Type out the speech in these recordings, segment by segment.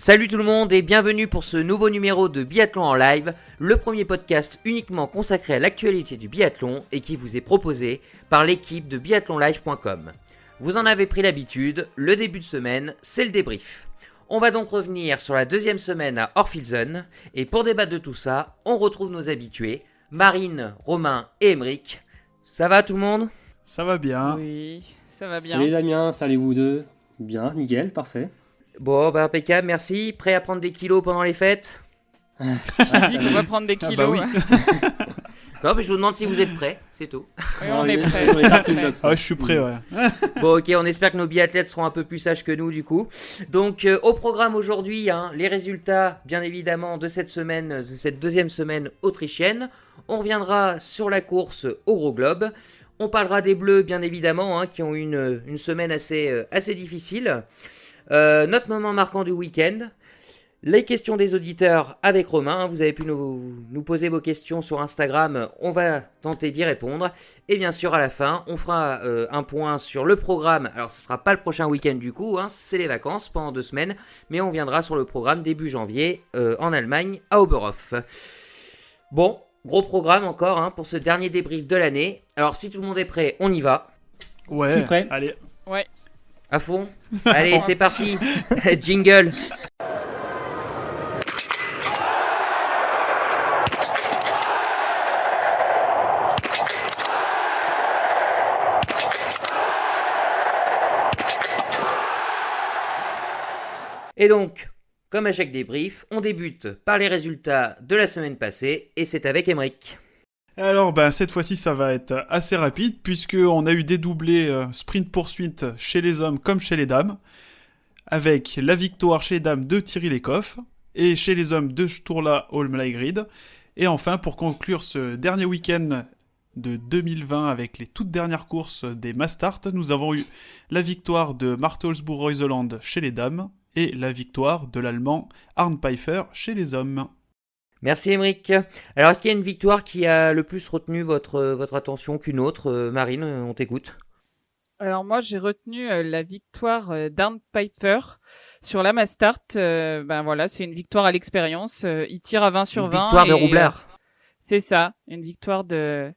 Salut tout le monde et bienvenue pour ce nouveau numéro de Biathlon en live, le premier podcast uniquement consacré à l'actualité du biathlon et qui vous est proposé par l'équipe de biathlonlive.com. Vous en avez pris l'habitude, le début de semaine, c'est le débrief. On va donc revenir sur la deuxième semaine à Orphilsen et pour débattre de tout ça, on retrouve nos habitués, Marine, Romain et Émeric. Ça va tout le monde ? Ça va bien. Oui, ça va bien. Salut Damien, salut vous deux. Bien, nickel, parfait. Bon, bah impeccable, merci. Prêt à prendre des kilos pendant les fêtes ? On dit qu'on va prendre des kilos. bah oui. Non, mais je vous demande si vous êtes prêts, c'est tout. Oui, on est prêts. Ah ouais, je suis prêt, ouais. Bon, ok, on espère que nos biathlètes seront un peu plus sages que nous, du coup. Donc, au programme aujourd'hui, les résultats, bien évidemment, de cette semaine, de cette deuxième semaine autrichienne. On reviendra sur la course au Gros Globe. On parlera des Bleus, bien évidemment, qui ont eu une semaine assez difficile. Notre moment marquant du week-end. Les questions des auditeurs avec Romain. Vous avez pu nous poser vos questions sur Instagram. On va tenter d'y répondre. Et bien sûr, à la fin, on fera un point sur le programme. Alors, ce ne sera pas le prochain week-end du coup. C'est les vacances pendant 2 semaines. Mais on viendra sur le programme début janvier en Allemagne, à Oberhof. Bon, gros programme encore pour ce dernier débrief de l'année. Alors, si tout le monde est prêt, on y va. Ouais, Je suis prêt. Allez. Ouais. À fond. Allez, c'est parti. Jingle. Et donc, comme à chaque débrief, on débute par les résultats de la semaine passée, et c'est avec Émeric. Alors, cette fois-ci, ça va être assez rapide, puisqu'on a eu des doublés sprint-poursuite chez les hommes comme chez les dames, avec la victoire chez les dames de Thierry Lecoff, et chez les hommes de Sturla Holm-Laigrid. Et enfin, pour conclure ce dernier week-end de 2020 avec les toutes dernières courses des Mastart, nous avons eu la victoire de Martelsburg-Reuseland chez les dames, et la victoire de l'Allemand Arne Pfeiffer chez les hommes. Merci Émeric. Alors, est-ce qu'il y a une victoire qui a le plus retenu votre attention qu'une autre ? Marine, on t'écoute. Alors moi, j'ai retenu la victoire d'Arne Pfeiffer sur la Mastart. Voilà, c'est une victoire à l'expérience. Il tire à 20 sur 20. Une victoire de Roublard. C'est ça, une victoire de...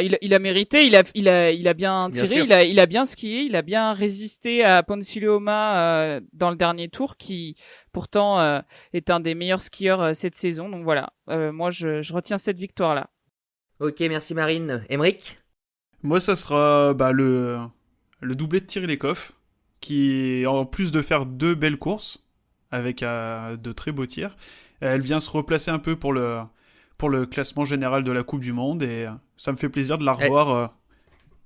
il a mérité, il a bien tiré, il a bien skié, il a bien résisté à Ponsiluoma dans le dernier tour, qui pourtant est un des meilleurs skieurs cette saison. Donc voilà, moi je retiens cette victoire-là. Ok, merci Marine. Émeric ? Moi, ça sera le doublé de Thierry Lecoff, qui, en plus de faire 2 belles courses, avec de très beaux tirs, elle vient se replacer un peu pour le classement général de la Coupe du Monde, et ça me fait plaisir de la revoir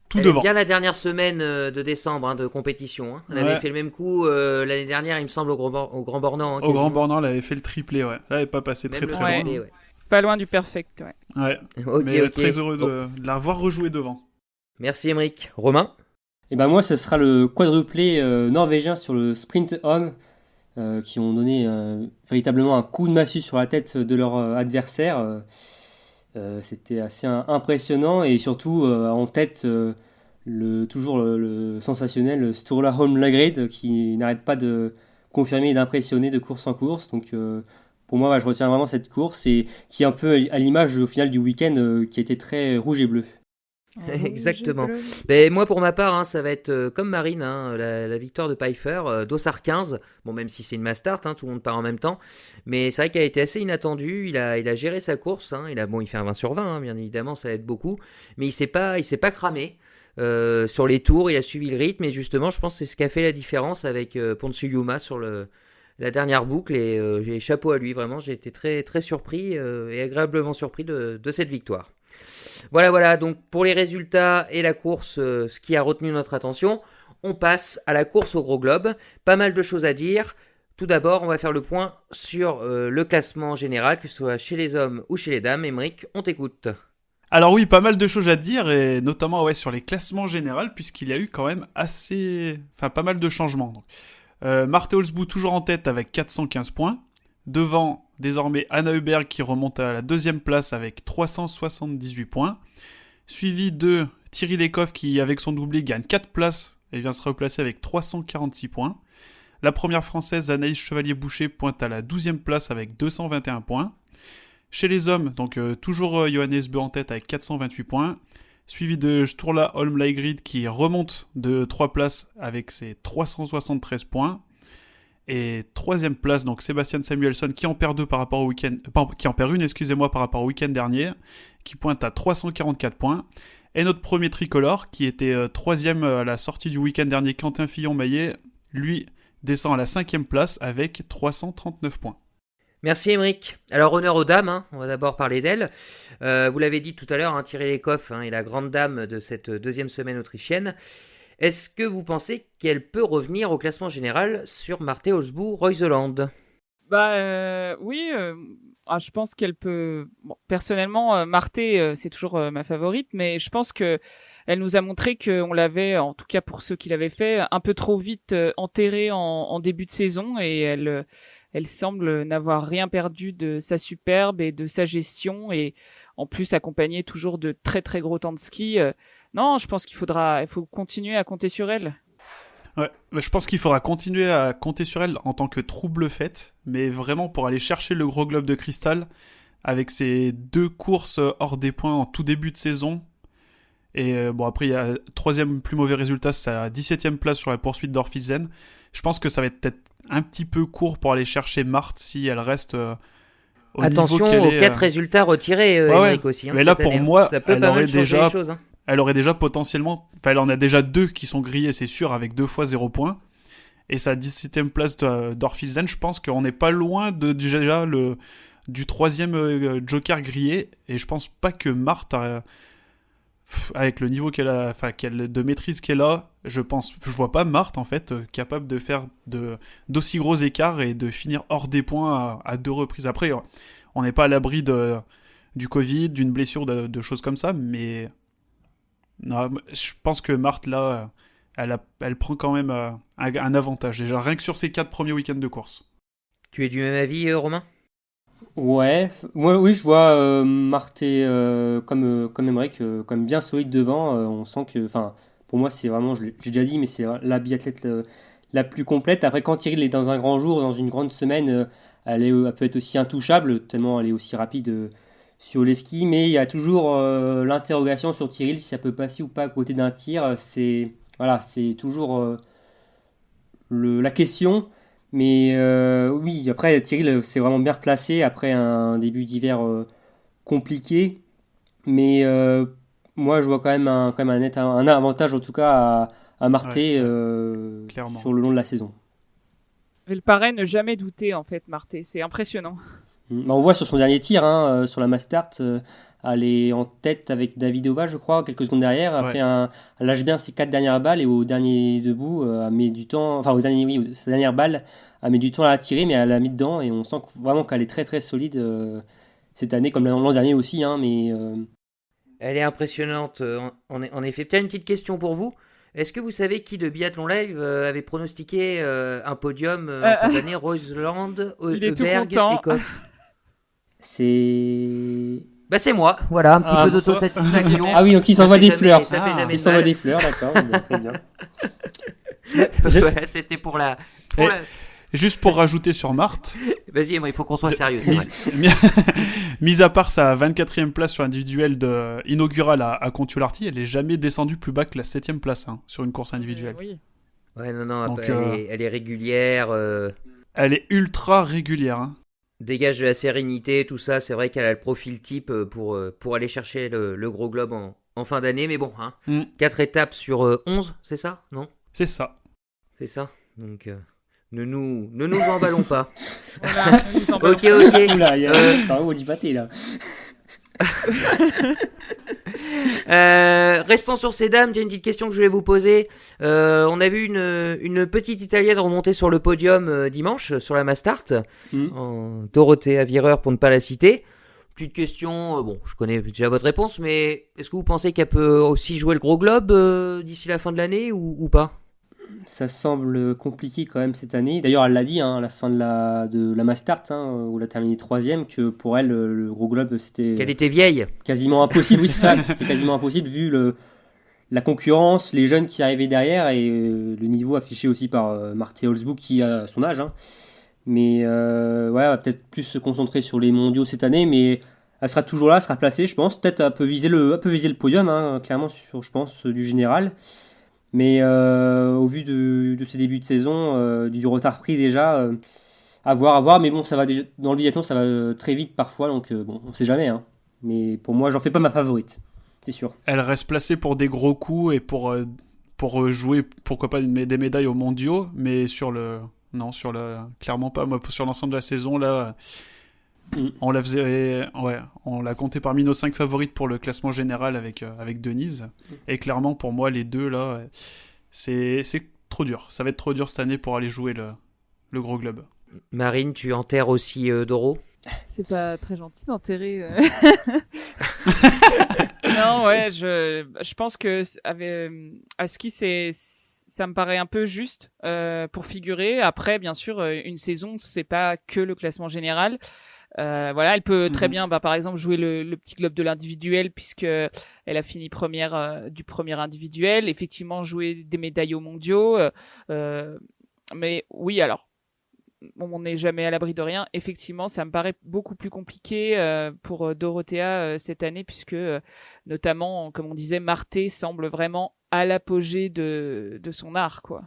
tout devant. Bien la dernière semaine de décembre de compétition. Elle avait fait le même coup l'année dernière, il me semble, au Grand Bornand. Au Grand Bornand, elle avait fait le triplé, ouais. Elle n'avait pas passé même très le très triplé, loin. ouais. Pas loin du perfect, ouais. Ouais, Ok, mais ok. très heureux de la revoir rejouer devant. Merci Émeric. Romain ? Et moi, ce sera le quadruplé norvégien sur le sprint homme, qui ont donné véritablement un coup de massue sur la tête de leur adversaire. C'était assez impressionnant, et surtout en tête toujours le sensationnel Sturla Holm-Laigrid, qui n'arrête pas de confirmer et d'impressionner de course en course. Donc pour moi, je retiens vraiment cette course, et qui est un peu à l'image au final du week-end qui a été très rouge et bleu. Exactement. Mais moi, pour ma part, ça va être comme Marine, la victoire de Pfeiffer, Dossard 15. Bon, même si c'est une Mastart, tout le monde part en même temps. Mais c'est vrai qu'elle a été assez inattendue. Il a géré sa course. Il fait un 20 sur 20, bien évidemment, ça aide beaucoup. Mais il s'est pas cramé. Sur les tours, il a suivi le rythme. Et justement, je pense que c'est ce qui a fait la différence avec Ponsiluoma sur la dernière boucle. Et j'ai chapeau à lui, vraiment. J'ai été très, très surpris et agréablement surpris de cette victoire. Voilà, donc pour les résultats et la course, ce qui a retenu notre attention, on passe à la course au Gros Globe. Pas mal de choses à dire. Tout d'abord, on va faire le point sur le classement général, que ce soit chez les hommes ou chez les dames. Émeric, on t'écoute. Alors oui, pas mal de choses à dire, et notamment sur les classements généraux, puisqu'il y a eu quand même pas mal de changements. Donc, Marte Holzboe toujours en tête avec 415 points. Devant, désormais, Anna Heuberg qui remonte à la 2e place avec 378 points. Suivi de Thierry Lecoff qui, avec son doublé, gagne 4 places et vient se replacer avec 346 points. La première française, Anaïs Chevalier-Boucher, pointe à la 12e place avec 221 points. Chez les hommes, donc toujours Johannes Beu en tête avec 428 points. Suivi de Sturla Holm Laigrid qui remonte de 3 places avec ses 373 points. Et 3e place, donc Sébastien Samuelsson qui en perd deux par rapport au week-end, qui en perd une, par rapport au week-end dernier, qui pointe à 344 points. Et notre premier tricolore, qui était 3e à la sortie du week-end dernier, Quentin Fillon-Maillet, lui descend à la 5e place avec 339 points. Merci Émeric. Alors honneur aux dames, hein. On va d'abord parler d'elles. Vous l'avez dit tout à l'heure, hein, Thierry Lecoff est la grande dame de cette deuxième semaine autrichienne. Est-ce que vous pensez qu'elle peut revenir au classement général sur Marthe Olsbu-Reuseland ? Oui, je pense qu'elle peut... Bon, personnellement, Marthe, c'est toujours ma favorite, mais je pense que elle nous a montré qu'on l'avait, en tout cas pour ceux qui l'avaient fait, un peu trop vite enterrée en début de saison, et elle semble n'avoir rien perdu de sa superbe et de sa gestion, et en plus accompagnée toujours de très très gros temps de ski. Non, je pense il faut continuer à compter sur elle. Ouais, je pense qu'il faudra continuer à compter sur elle en tant que trouble faite, mais vraiment pour aller chercher le gros globe de cristal avec ses 2 courses hors des points en tout début de saison. Et après, il y a 3e plus mauvais résultat, c'est sa 17e place sur la poursuite d'Orfilsen. Je pense que ça va être peut-être un petit peu court pour aller chercher Marthe si elle reste au Attention niveau qu'elle aux 4 résultats retirés, Émeric aussi. Mais là, pour moi, ça peut pas mal changer les choses. Elle aurait déjà potentiellement... Enfin, elle en a déjà 2 qui sont grillés, c'est sûr, avec 2 fois 0 points. Et sa 17e place d'Orfilsen, je pense qu'on n'est pas loin déjà du 3e joker grillé. Et je pense pas que Marthe, avec le niveau qu'elle a, de maîtrise qu'elle a, je vois pas Marthe, en fait, capable de faire d'aussi gros écarts et de finir hors des points à 2 reprises. Après, on n'est pas à l'abri du Covid, d'une blessure, de choses comme ça, mais... Non, je pense que Marthe, là, elle prend quand même un avantage. Déjà, rien que sur ses 4 premiers week-ends de course. Tu es du même avis, Romain ? Ouais, oui, je vois Marthe comme Émeric, comme bien solide devant. On sent que, pour moi, c'est vraiment, j'ai déjà dit, mais c'est la biathlète la plus complète. Après, quand Thierry est dans un grand jour, dans une grande semaine, elle peut être aussi intouchable, tellement elle est aussi rapide sur les skis, mais il y a toujours l'interrogation sur Thierry, si ça peut passer ou pas à côté d'un tir. C'est toujours la question. Mais oui, après Thierry s'est vraiment bien replacé après un début d'hiver compliqué. Mais moi, je vois quand même un avantage en tout cas à Marthe sur le long de la saison. Elle paraît ne jamais douter en fait, Marthe. C'est impressionnant. On voit sur son dernier tir, sur la Mastart, elle est en tête avec Davidova, je crois, quelques secondes derrière. Elle lâche bien ses 4 dernières balles et au dernier debout, elle met du temps. Sa dernière balle, elle met du temps à la tirer, mais elle l'a mis dedans et on sent vraiment qu'elle est très très solide cette année, comme l'an dernier aussi. Elle est impressionnante, en effet. Peut-être une petite question pour vous. Est-ce que vous savez qui de Biathlon Live avait pronostiqué un podium en fin d'année, Reuseland, Heuberg et Koff? C'est moi, voilà, un petit peu d'autosatisfaction. Ah oui, donc il s'envoie des fleurs. Il s'envoie des fleurs, d'accord, très bien. Ouais, c'était pour la... Juste pour rajouter sur Marthe... Vas-y, il faut qu'on soit sérieux, c'est vrai. Mis à part sa 24e place sur l'individuel inaugurale à Kontiolahti, elle n'est jamais descendue plus bas que la 7e place sur une course individuelle. Oui. Ouais, non, donc, elle est régulière. Elle est ultra régulière. Dégage de la sérénité, tout ça. C'est vrai qu'elle a le profil type pour aller chercher le gros globe en fin d'année. Mais bon, 4 étapes sur 11, c'est ça, non ? C'est ça. C'est ça. Donc... Ne nous emballons pas. Voilà, ne nous emballons Ok. Oula, il y a un du pâté là. Restons sur ces dames. J'ai une petite question que je voulais vous poser. On a vu une petite Italienne remonter sur le podium dimanche sur la Mastart. Dorothea Virer pour ne pas la citer. Petite question, je connais déjà votre réponse, mais est-ce que vous pensez qu'elle peut aussi jouer le gros globe d'ici la fin de l'année ou pas ? Ça semble compliqué quand même cette année. D'ailleurs, elle l'a dit à la fin de la Mastart, où elle a terminé 3e, que pour elle, le gros globe, c'était... Qu'elle était vieille. Quasiment impossible, oui, c'est ça. C'était quasiment impossible vu la concurrence, les jeunes qui arrivaient derrière et le niveau affiché aussi par Marthe Holzbouk qui a son âge. Hein. Mais elle va peut-être plus se concentrer sur les mondiaux cette année, mais elle sera toujours là, elle sera placée, je pense. Peut-être elle peut viser le podium, hein, clairement, sur, je pense, du général. Mais au vu de ces débuts de saison, du retard pris déjà, à voir. Mais bon, ça va déjà, dans le biathlon, ça va très vite parfois, donc bon, on sait jamais. Hein. Mais pour moi, j'en fais pas ma favorite, c'est sûr. Elle reste placée pour des gros coups et pour jouer, pourquoi pas, des médailles aux mondiaux, mais non, clairement pas. Moi, sur l'ensemble de la saison, là, on l'a compté parmi nos 5 favorites pour le classement général avec Denise. Et clairement, pour moi, les deux, là, c'est trop dur. Ça va être trop dur cette année pour aller jouer le gros globe. Marine, tu enterres aussi Doro? C'est pas très gentil d'enterrer. Non, ouais, je pense que à ski, ça me paraît un peu juste pour figurer. Après, bien sûr, une saison, c'est pas que le classement général. Elle peut très bien, par exemple, jouer le petit globe de l'individuel puisque elle a fini première du premier individuel. Effectivement, jouer des médailles aux mondiaux. Mais oui, alors. On n'est jamais à l'abri de rien. Effectivement, ça me paraît beaucoup plus compliqué pour Dorothea cette année, puisque notamment, comme on disait, Marthe semble vraiment à l'apogée de son art, quoi.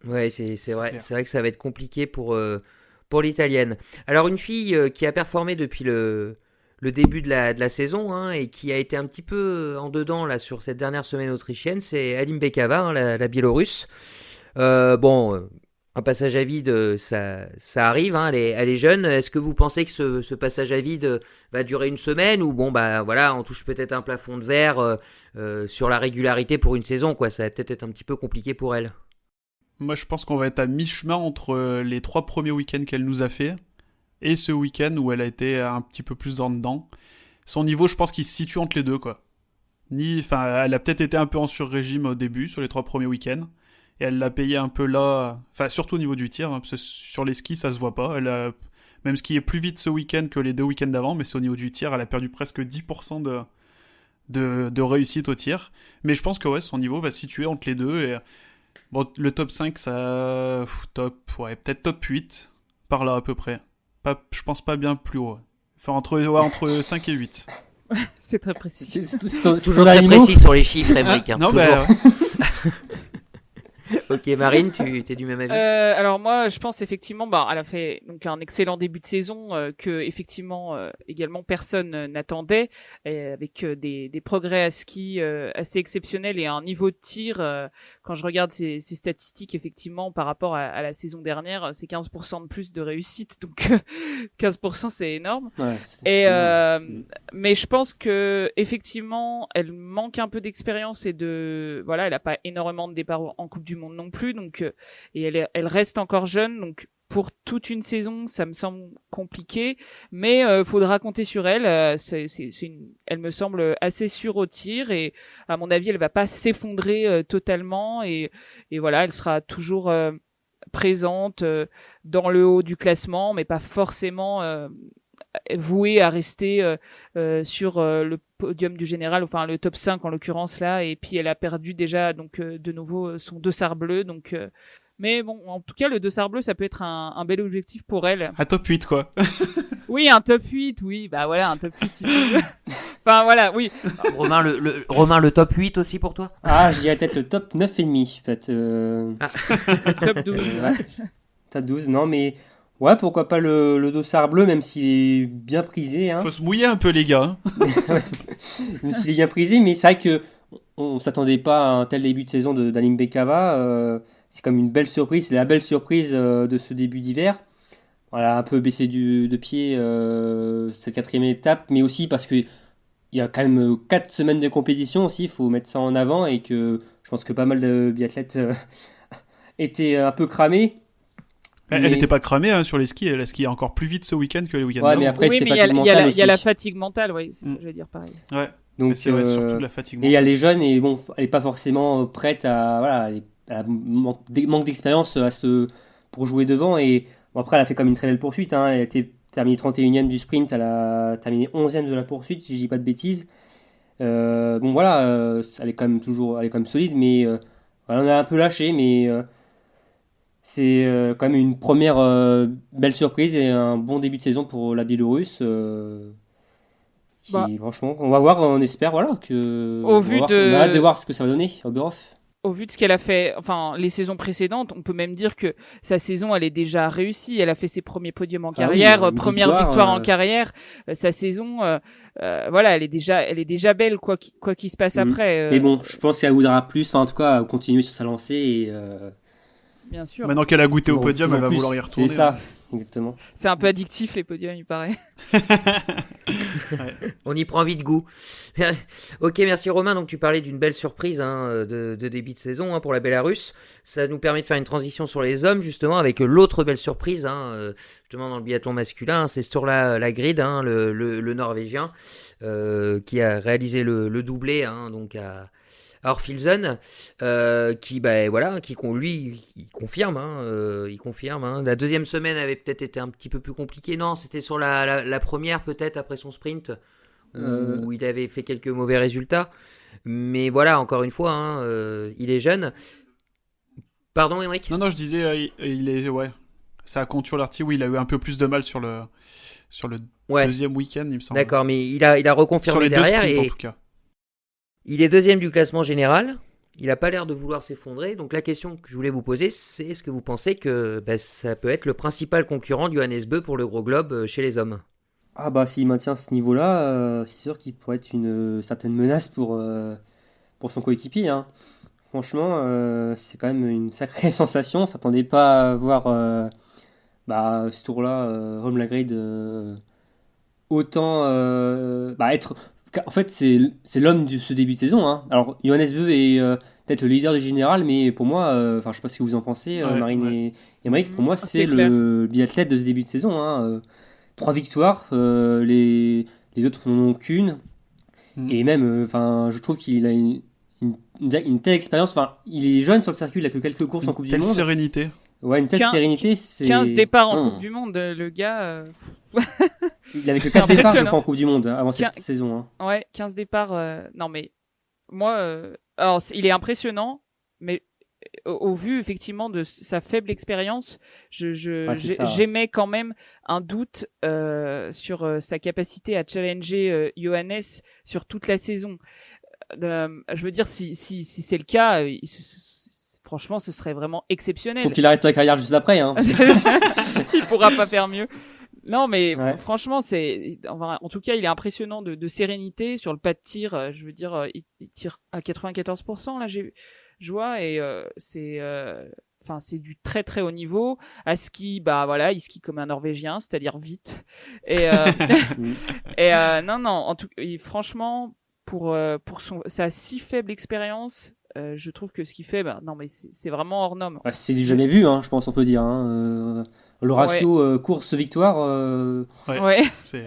Ouais, c'est vrai. Clair. C'est vrai que ça va être compliqué pour l'italienne. Alors, une fille qui a performé depuis le début de la saison, hein, et qui a été un petit peu en dedans là sur cette dernière semaine autrichienne, c'est Alim Bekava, hein, la Biélorusse. Un passage à vide, ça arrive, hein, elle est jeune. Est-ce que vous pensez que ce passage à vide va durer une semaine ou on touche peut-être un plafond de verre sur la régularité pour une saison, quoi. Ça va peut-être être un petit peu compliqué pour elle. Moi, je pense qu'on va être à mi-chemin entre les 3 premiers week-ends qu'elle nous a fait et ce week-end où elle a été un petit peu plus en dedans. Son niveau, je pense qu'il se situe entre les deux, quoi. Elle a peut-être été un peu en sur-régime au début, sur les 3 premiers week-ends. Et elle l'a payé un peu là, surtout au niveau du tir, hein, parce que sur les skis, ça se voit pas. Elle a même skié plus vite ce week-end que les 2 week-ends d'avant, mais c'est au niveau du tir, elle a perdu presque 10% de réussite au tir. Mais je pense que son niveau va se situer entre les deux. Et, bon, le top 5, peut-être top 8, par là à peu près. Je pense pas bien plus haut. Enfin, entre 5 et 8. C'est très précis. Toujours très précis sur les chiffres, Émeric. Non, Ok, Marine, tu es du même avis? Alors moi, je pense effectivement, elle a fait donc un excellent début de saison que effectivement également personne n'attendait, avec des progrès à ski assez exceptionnels et un niveau de tir. Quand je regarde ces statistiques, effectivement, par rapport à la saison dernière, c'est 15% de plus de réussite, donc 15% c'est énorme. Ouais, Mais je pense que effectivement, elle manque un peu d'expérience et elle a pas énormément de départs en Coupe du Monde non plus, donc et elle reste encore jeune, donc pour toute une saison, ça me semble compliqué, mais faudra compter sur elle. Elle me semble assez sûre au tir et à mon avis, elle va pas s'effondrer totalement et voilà, elle sera toujours présente dans le haut du classement, mais pas forcément vouée à rester sur le podium du général, enfin le top 5 en l'occurrence là, et puis elle a perdu déjà donc de nouveau son dossard bleu, donc mais bon, en tout cas le dossard bleu ça peut être un bel objectif pour elle. Un top 8 quoi. Oui, un top 8, oui, un top 8 si tu veux. Enfin voilà, oui. Romain, le top 8 aussi pour toi? Ah, je dirais peut-être le top 9,5 peut-être. Top 12. Top 12, non mais ouais, pourquoi pas le dossard bleu, même s'il est bien prisé. Hein. Faut se mouiller un peu les gars. Même s'il est bien prisé, mais c'est vrai que on s'attendait pas à un tel début de saison d'Alim Bekava. C'est comme une belle surprise, c'est la belle surprise de ce début d'hiver. Voilà, un peu baissé de pied cette 4e étape, mais aussi parce que il y a quand même 4 semaines de compétition aussi, il faut mettre ça en avant, et que je pense que pas mal de biathlètes étaient un peu cramés. Elle n'était pas cramée hein, sur les skis, elle a skié encore plus vite ce week-end que le week-end ouais, d'avant. mais après, oui, c'est mais fatigue mentale aussi. Il y a la fatigue mentale, oui, c'est ça que je veux dire pareil. Ouais, donc c'est surtout de la fatigue et il y a mentale. les jeunes, et bon, elle n'est pas forcément prête à manque d'expérience pour jouer devant, et bon, après elle a fait comme une très belle poursuite, hein. Elle a été terminée 31e du sprint, elle a terminé 11e de la poursuite si je dis pas de bêtises. Bon voilà, elle est quand même solide, mais voilà, on a un peu lâché, mais c'est quand même une première belle surprise et un bon début de saison pour la Biélorusse. Bah, Qui, franchement, on va voir, on espère, voilà, au vu on a hâte de de voir ce que ça va donner au Oberhof. au vu de ce qu'elle a fait, enfin les saisons précédentes, on peut même dire que sa saison elle est déjà réussie. Elle a fait ses premiers podiums en Ah oui, carrière, une première victoire, victoire en carrière. Sa saison, voilà, elle est déjà belle quoi qu'il se passe Mhm. après. Mais bon, je pense qu'elle voudra plus, enfin en tout cas, continuer sur sa lancée et Bien sûr, Maintenant qu'elle a goûté au toujours, podium, elle toujours va plus. vouloir y C'est retourner. ça, exactement. c'est un peu addictif les podiums, il paraît. On y prend vite goût. Ok, merci Romain. Donc tu parlais d'une belle surprise de début de saison pour la Bélarus. Ça nous permet de faire une transition sur les hommes justement avec l'autre belle surprise justement dans le biathlon masculin. C'est Sturla Lagrid, le Norvégien, qui a réalisé le doublé donc à Orfilsen, lui, il confirme, il confirme. La deuxième semaine avait peut-être été un petit peu plus compliquée. Non, c'était sur la première peut-être après son sprint où il avait fait quelques mauvais résultats. Mais voilà, encore une fois, il est jeune. Pardon, Émeric ? Non, je disais, il est, ouais, ça compte sur l'arty, oui, il a eu un peu plus de mal sur le Ouais, deuxième week-end, il me semble. d'accord, mais il a Sur reconfirmé les deux derrière sprints, en et tout cas. il est deuxième du classement général. Il n'a pas l'air de vouloir s'effondrer. Donc la question que je voulais vous poser, c'est est-ce que vous pensez que ça peut être le principal concurrent du Johannes Beu pour le gros globe chez les hommes ? Ah bah s'il maintient ce niveau-là, c'est sûr qu'il pourrait être une certaine menace pour son coéquipier, hein. Franchement, c'est quand même une sacrée sensation. On s'attendait pas à voir ce tour-là, Holmlagrid autant être. En fait, c'est l'homme de ce début de saison, hein. Alors, Johannes Beu est peut-être le leader du général, mais pour moi, enfin, je sais pas ce que vous en pensez, Ouais, Marine ouais. et Émeric, pour moi, c'est C'est clair. le biathlète de ce début de saison, hein. 3 victoires, les autres n'en ont qu'une. Mm. Et même, enfin, je trouve qu'il a une telle expérience. Enfin, il est jeune sur le circuit, il a que quelques courses en Une Coupe du telle Monde. sérénité. Ouais, une telle Quin- sérénité, c'est. 15 départs en Non. Coupe du Monde, le gars. Il avait que C'est 4 départs, je impressionnant. crois, en Coupe du Monde avant cette Quin- saison, hein. Ouais, 15 départs. Non, mais moi, alors, il est impressionnant, mais au vu effectivement de sa faible expérience, Ouais, c'est ça. j'émets quand même un doute sur sa capacité à challenger Johannes sur toute la saison. Je veux dire, si c'est le cas, franchement, ce serait vraiment exceptionnel. Faut qu'il arrête sa carrière juste après, hein. Il pourra pas faire mieux. Non, mais Ouais. franchement, en tout cas, il est impressionnant de sérénité sur le pas de tir. Je veux dire, il tire à 94%, là, je vois, et c'est du très très haut niveau. À ski, bah voilà, il skie comme un Norvégien, c'est-à-dire vite. Et Mm. et non, en tout, franchement, pour sa si faible expérience, je trouve que ce qu'il fait, non, mais c'est vraiment hors norme. Ouais, c'est du jamais vu, hein, je pense, on peut dire, hein. Le ratio course-victoire, Ouais, C'est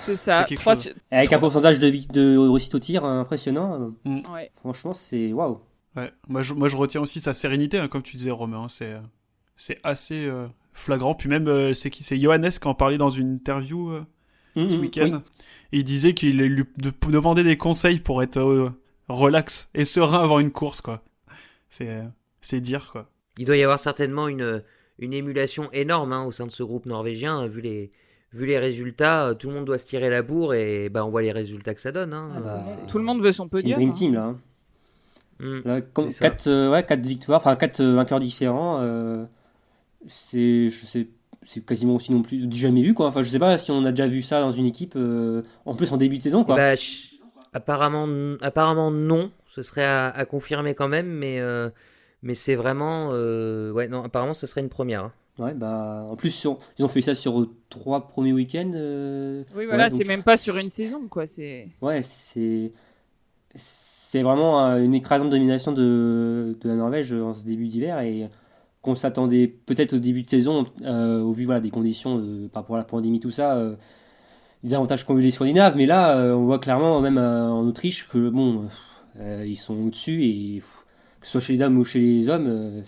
c'est ça. quelque 3 chose. avec un pourcentage de réussite au tir impressionnant. Ouais. Franchement, c'est waouh. Ouais. Moi, je retiens aussi sa sérénité, comme tu disais, Romain. C'est assez flagrant. Puis même, c'est Johannes qui en parlait dans une interview ce week-end. Oui. Et il disait qu'il lui demandait des conseils pour être relax et serein avant une course, quoi. C'est dire, quoi. Il doit y avoir certainement une émulation énorme au sein de ce groupe norvégien, vu les résultats. Tout le monde doit se tirer la bourre et on voit les résultats que ça donne. Ah bah, Tout le monde veut son C'est une podium. dream hein. team là, hein. Là, C'est ça. 4 victoires, enfin 4 vainqueurs différents. C'est quasiment aussi non plus du jamais vu, quoi. Enfin, je sais pas si on a déjà vu ça dans une équipe, en plus en début de saison, quoi. Apparemment non. Ce serait à confirmer quand même, mais c'est vraiment non. Apparemment, ce serait une première. Ouais, bah en plus ils ont fait ça sur 3 premiers week-ends. Oui, voilà, Ouais, donc, c'est même pas sur une saison, quoi. ouais, c'est vraiment une écrasante domination de la Norvège en ce début d'hiver et qu'on s'attendait peut-être au début de saison, au vu voilà, des conditions par rapport à la pandémie, tout ça, des avantages qu'ont eu les Scandinaves, mais là on voit clairement même en Autriche que bon, ils sont au-dessus et que ce soit chez les dames ou chez les hommes,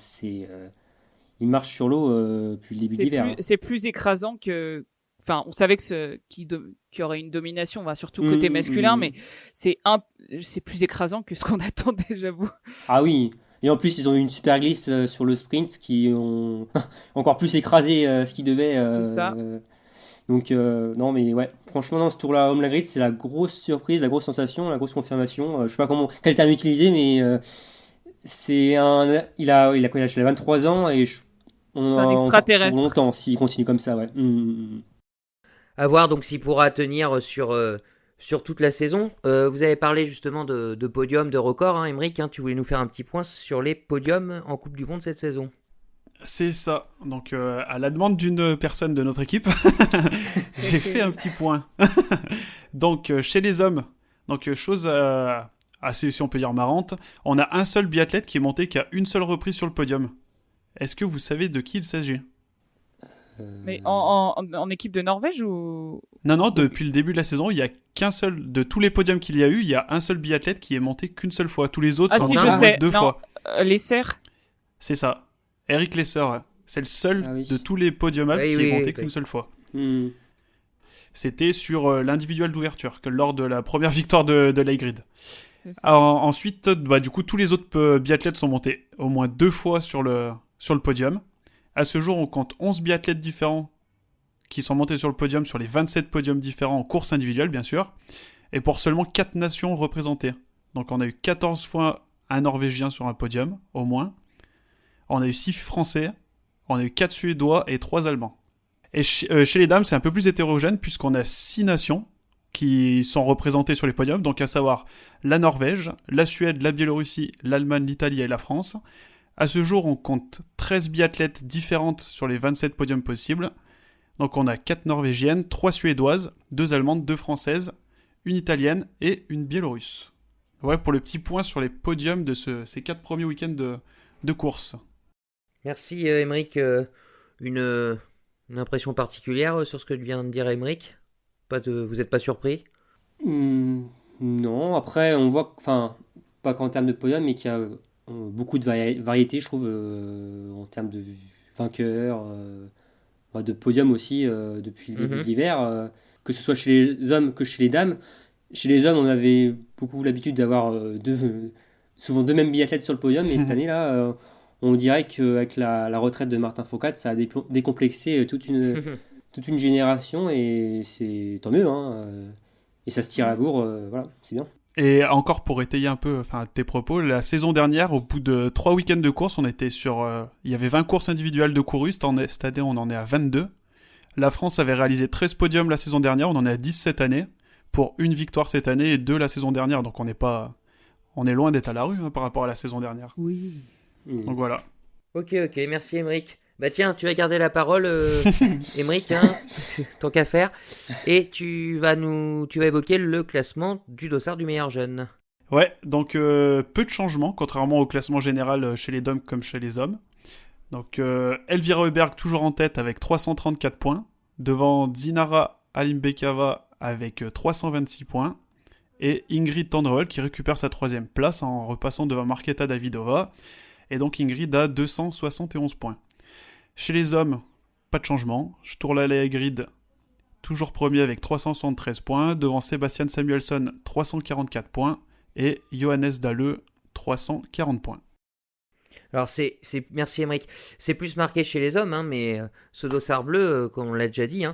ils marchent sur l'eau depuis le début d'hiver, hein. C'est plus écrasant que Enfin, on savait qu'il y aurait une domination, surtout côté masculin, mais c'est plus écrasant que ce qu'on attendait, j'avoue. Ah oui, et en plus ils ont eu une super glisse sur le sprint qui ont encore plus écrasé ce qu'ils devaient. C'est ça. Donc non mais ouais, franchement dans ce tour-là, Home Grid, c'est la grosse surprise, la grosse sensation, la grosse confirmation. Je sais pas quel terme utiliser, mais il a quoi, il a 23 ans et on C'est un a extraterrestre. encore longtemps s'il continue comme ça, ouais. À voir donc s'il pourra tenir sur toute la saison. Vous avez parlé justement de podium, de record, hein, Aymeric, tu voulais nous faire un petit point sur les podiums en Coupe du Monde cette saison. C'est ça. Donc, à la demande d'une personne de notre équipe, j'ai fait un petit point. Donc, chez les hommes, chose assez, si on peut dire, marrante, on a un seul biathlète qui est monté qu'à une seule reprise sur le podium. Est-ce que vous savez de qui il s'agit ? Mais en équipe de Norvège ou... Non, depuis le début de la saison, il y a qu'un seul, de tous les podiums qu'il y a eu, il y a un seul biathlète qui est monté qu'une seule fois. Tous les autres sont si, montés je sais. deux fois. Les serres. C'est ça. Eric Lesser, c'est le seul de tous les podiumables qui est monté qu'une seule fois. C'était sur l'individuel d'ouverture, que lors de la première victoire de l'Aigrid. Ensuite, du coup, tous les autres biathlètes sont montés au moins 2 fois sur le podium. À ce jour, on compte 11 biathlètes différents qui sont montés sur le podium, sur les 27 podiums différents en course individuelle, bien sûr, et pour seulement 4 nations représentées. Donc on a eu 14 fois un Norvégien sur un podium, au moins. On a eu 6 Français, on a eu 4 Suédois et 3 Allemands. Et chez les dames, c'est un peu plus hétérogène, puisqu'on a 6 nations qui sont représentées sur les podiums, donc à savoir la Norvège, la Suède, la Biélorussie, l'Allemagne, l'Italie et la France. À ce jour, on compte 13 biathlètes différentes sur les 27 podiums possibles. Donc on a 4 Norvégiennes, 3 Suédoises, 2 Allemandes, 2 Françaises, une Italienne et une Biélorusse. Voilà pour le petit point sur les podiums de ces 4 premiers week-ends de course. Merci Aymeric. Une impression particulière sur ce que vient de dire Aymeric ? Vous n'êtes pas surpris ? Non, après on voit, pas qu'en termes de podium, mais qu'il y a beaucoup de variété, je trouve, en termes de vainqueurs, de podium aussi depuis le début de l'hiver, que ce soit chez les hommes que chez les dames. Chez les hommes, on avait beaucoup l'habitude d'avoir souvent deux mêmes biathlètes sur le podium, et cette année-là, on dirait qu'avec la retraite de Martin Fourcade, ça a décomplexé toute une génération, et c'est tant mieux, et ça se tire à la bourre, voilà, c'est bien. Et encore pour étayer un peu tes propos, la saison dernière, au bout de 3 week-ends de course, on était sur... il y avait 20 courses individuelles de courues, cette année on en est à 22. La France avait réalisé 13 podiums la saison dernière, on en est à 10 cette année, pour une victoire cette année et 2 la saison dernière, donc on est loin d'être à la rue par rapport à la saison dernière. Oui. Donc voilà. Ok, merci Aymeric. Bah tiens, tu vas garder la parole, Aymeric, tant qu'à faire. Et tu vas évoquer le classement du dossard du meilleur jeune. Ouais, donc peu de changements, contrairement au classement général chez les dames comme chez les hommes. Donc Elvira Heuberg toujours en tête avec 334 points, devant Dinara Alimbekova avec 326 points, et Ingrid Tandrevold qui récupère sa 3e place en repassant devant Marketa Davidova, et donc Ingrid a 271 points. Chez les hommes, pas de changement. Sturla Grid, toujours premier avec 373 points, devant Sebastian Samuelsson, 344 points, et Johannes Dahle, 340 points. Alors, merci Aymeric. C'est plus marqué chez les hommes, mais ce dossard bleu, comme on l'a déjà dit,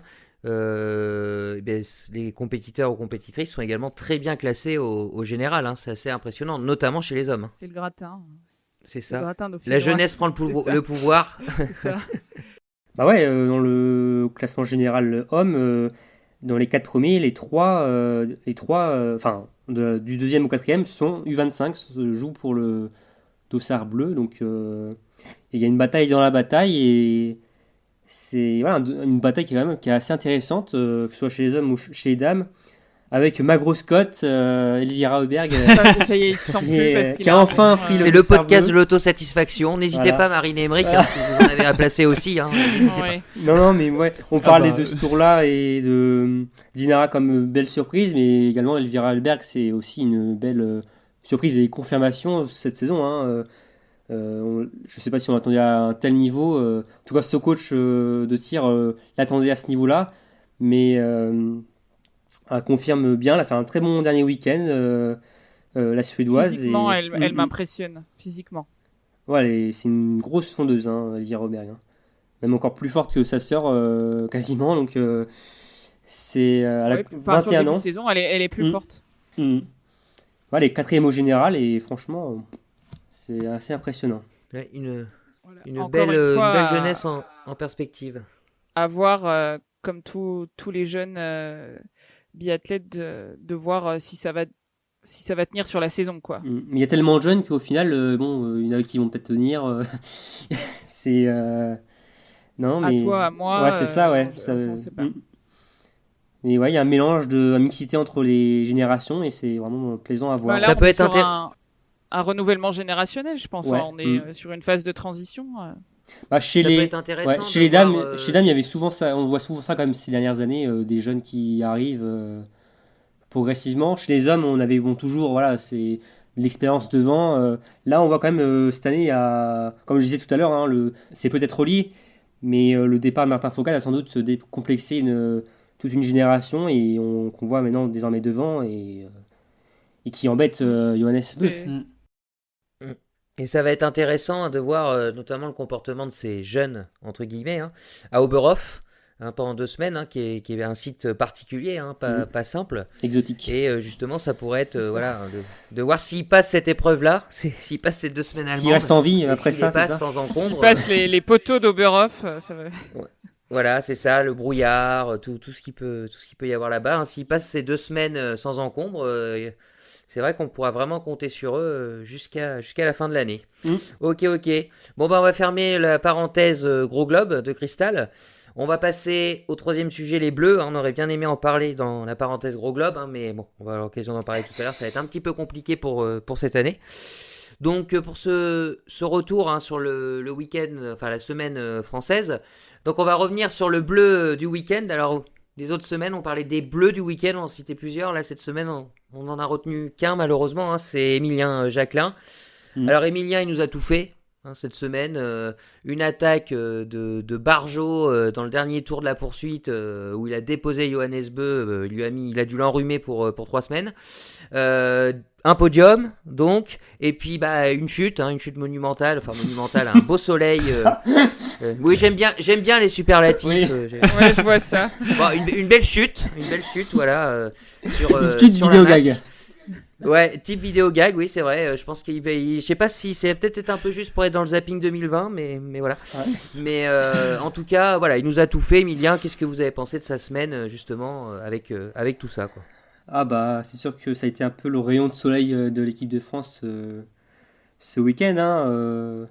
les compétiteurs ou compétitrices sont également très bien classés au général. C'est assez impressionnant, notamment chez les hommes. C'est le gratin. C'est ça. La jeunesse prend le pouvoir. C'est ça. Bah ouais, dans le classement général homme, dans les 4 premiers, les trois du 2e au 4e sont U25, se jouent pour le dossard bleu. Donc il y a une bataille dans la bataille, et c'est une bataille qui est assez intéressante, que ce soit chez les hommes ou chez les dames, avec ma grosse cote, Elvira Heuberg, qui a enfin pris le C'est le podcast de l'autosatisfaction. N'hésitez pas, Marine et Aymeric, si vous en avez à placer aussi. Non, mais ouais, on parlait de ce tour-là et de Dinara comme belle surprise, mais également Elvira Heuberg, c'est aussi une belle surprise et confirmation cette saison. Je sais pas si on l'attendait à un tel niveau. En tout cas, ce coach de tir l'attendait à ce niveau-là. mais elle confirme bien. Elle a fait un très bon dernier week-end, la Suédoise. Physiquement, et... elle m'impressionne, physiquement. Ouais, c'est une grosse fondeuse, Elvira Roberg. Même encore plus forte que sa sœur, quasiment. Donc, elle a Ouais, 21 ans. De saison, elle est plus forte. Ouais, elle est 4e au général et franchement, c'est assez impressionnant. Ouais, une Encore belle, une fois, une belle jeunesse en perspective. À voir, comme tous les jeunes biathlètes, de voir si ça va tenir sur la saison, quoi. Mais il y a tellement de jeunes qu'au final, il y en a qui vont peut-être tenir. C'est non, mais À toi, à moi. ouais, c'est ça, ouais. On sait pas. Mais ouais, il y a un mélange de mixité entre les générations et c'est vraiment plaisant à voir. Là, Ça on peut est être sur intéressant. un renouvellement générationnel, je pense. Ouais. On est sur une phase de transition. Chez Ça peut les être intéressant chez de les dames, voir, il y avait souvent ça, on voit souvent ça quand même ces dernières années, des jeunes qui arrivent progressivement. Chez les hommes, on avait toujours voilà, c'est de l'expérience devant. Là, on voit quand même cette année, comme je disais tout à l'heure, c'est peut-être relié, mais le départ de Martin Fourcade a sans doute décomplexé toute une génération et qu'on voit maintenant désormais devant et qui embête Johannes Bö. Et ça va être intéressant de voir notamment le comportement de ces jeunes, entre guillemets, à Oberhof, pendant 2 semaines, qui est un site particulier, pas simple. Exotique. Et justement, ça pourrait être de voir s'il passe cette épreuve-là, s'il passe ces 2 semaines allemandes. S'il reste en vie et après s'il ça, les c'est passe ça. sans encombre. Il passe les poteaux d'Oberhof. Ça va... Voilà, c'est ça, le brouillard, tout ce qui peut y avoir là-bas. S'ils passent ces 2 semaines sans encombre, c'est vrai qu'on pourra vraiment compter sur eux jusqu'à la fin de l'année. Ok. Bon, on va fermer la parenthèse gros globe de cristal. On va passer au 3e sujet, les bleus. On aurait bien aimé en parler dans la parenthèse gros globe, mais bon, on va avoir l'occasion d'en parler tout à l'heure. Ça va être un petit peu compliqué pour cette année. Donc, pour ce retour sur le week-end, enfin la semaine française, donc on va revenir sur le bleu du week-end. Alors, les autres semaines, on parlait des bleus du week-end, on en citait plusieurs. Là, cette semaine, on en a retenu qu'un, malheureusement, c'est Émilien Jacquelin. Alors, Émilien, il nous a tout fait cette semaine. Une attaque de Barjot dans le dernier tour de la poursuite où il a déposé Johannes Bö. Il a dû l'enrhumer pour 3 semaines. Un podium, donc, et puis une chute monumentale, un beau soleil. Oui, j'aime bien les superlatifs. Oui. Ouais, je vois ça. Bon, une belle chute, voilà, sur Une petite sur vidéo la masse. gag. Ouais, type vidéo gag, oui, c'est vrai. Je pense je sais pas si c'est peut-être un peu juste pour être dans le zapping 2020, mais voilà. Ouais. Mais en tout cas, voilà, il nous a tout fait. Emilien, qu'est-ce que vous avez pensé de sa semaine, justement, avec tout ça, quoi? C'est sûr que ça a été un peu le rayon de soleil de l'équipe de France ce week-end.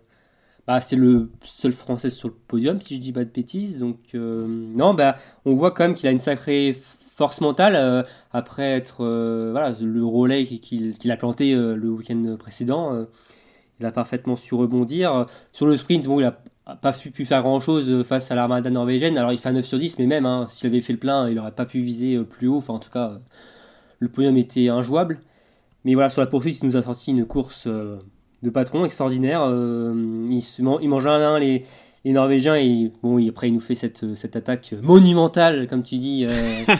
C'est le seul Français sur le podium, si je dis pas de bêtises. Donc, on voit quand même qu'il a une sacrée force mentale après être le relais qu'il a planté le week-end précédent. Il a parfaitement su rebondir. Sur le sprint, il a pas pu faire grand-chose face à l'armada norvégienne. Alors, il fait un 9 sur 10, mais même s'il avait fait le plein, il n'aurait pas pu viser plus haut. Enfin, en tout cas, le podium était injouable. Mais voilà, sur la poursuite, il nous a sorti une course de patron extraordinaire. Il mange un à les Norvégiens et après il nous fait cette attaque monumentale, comme tu dis,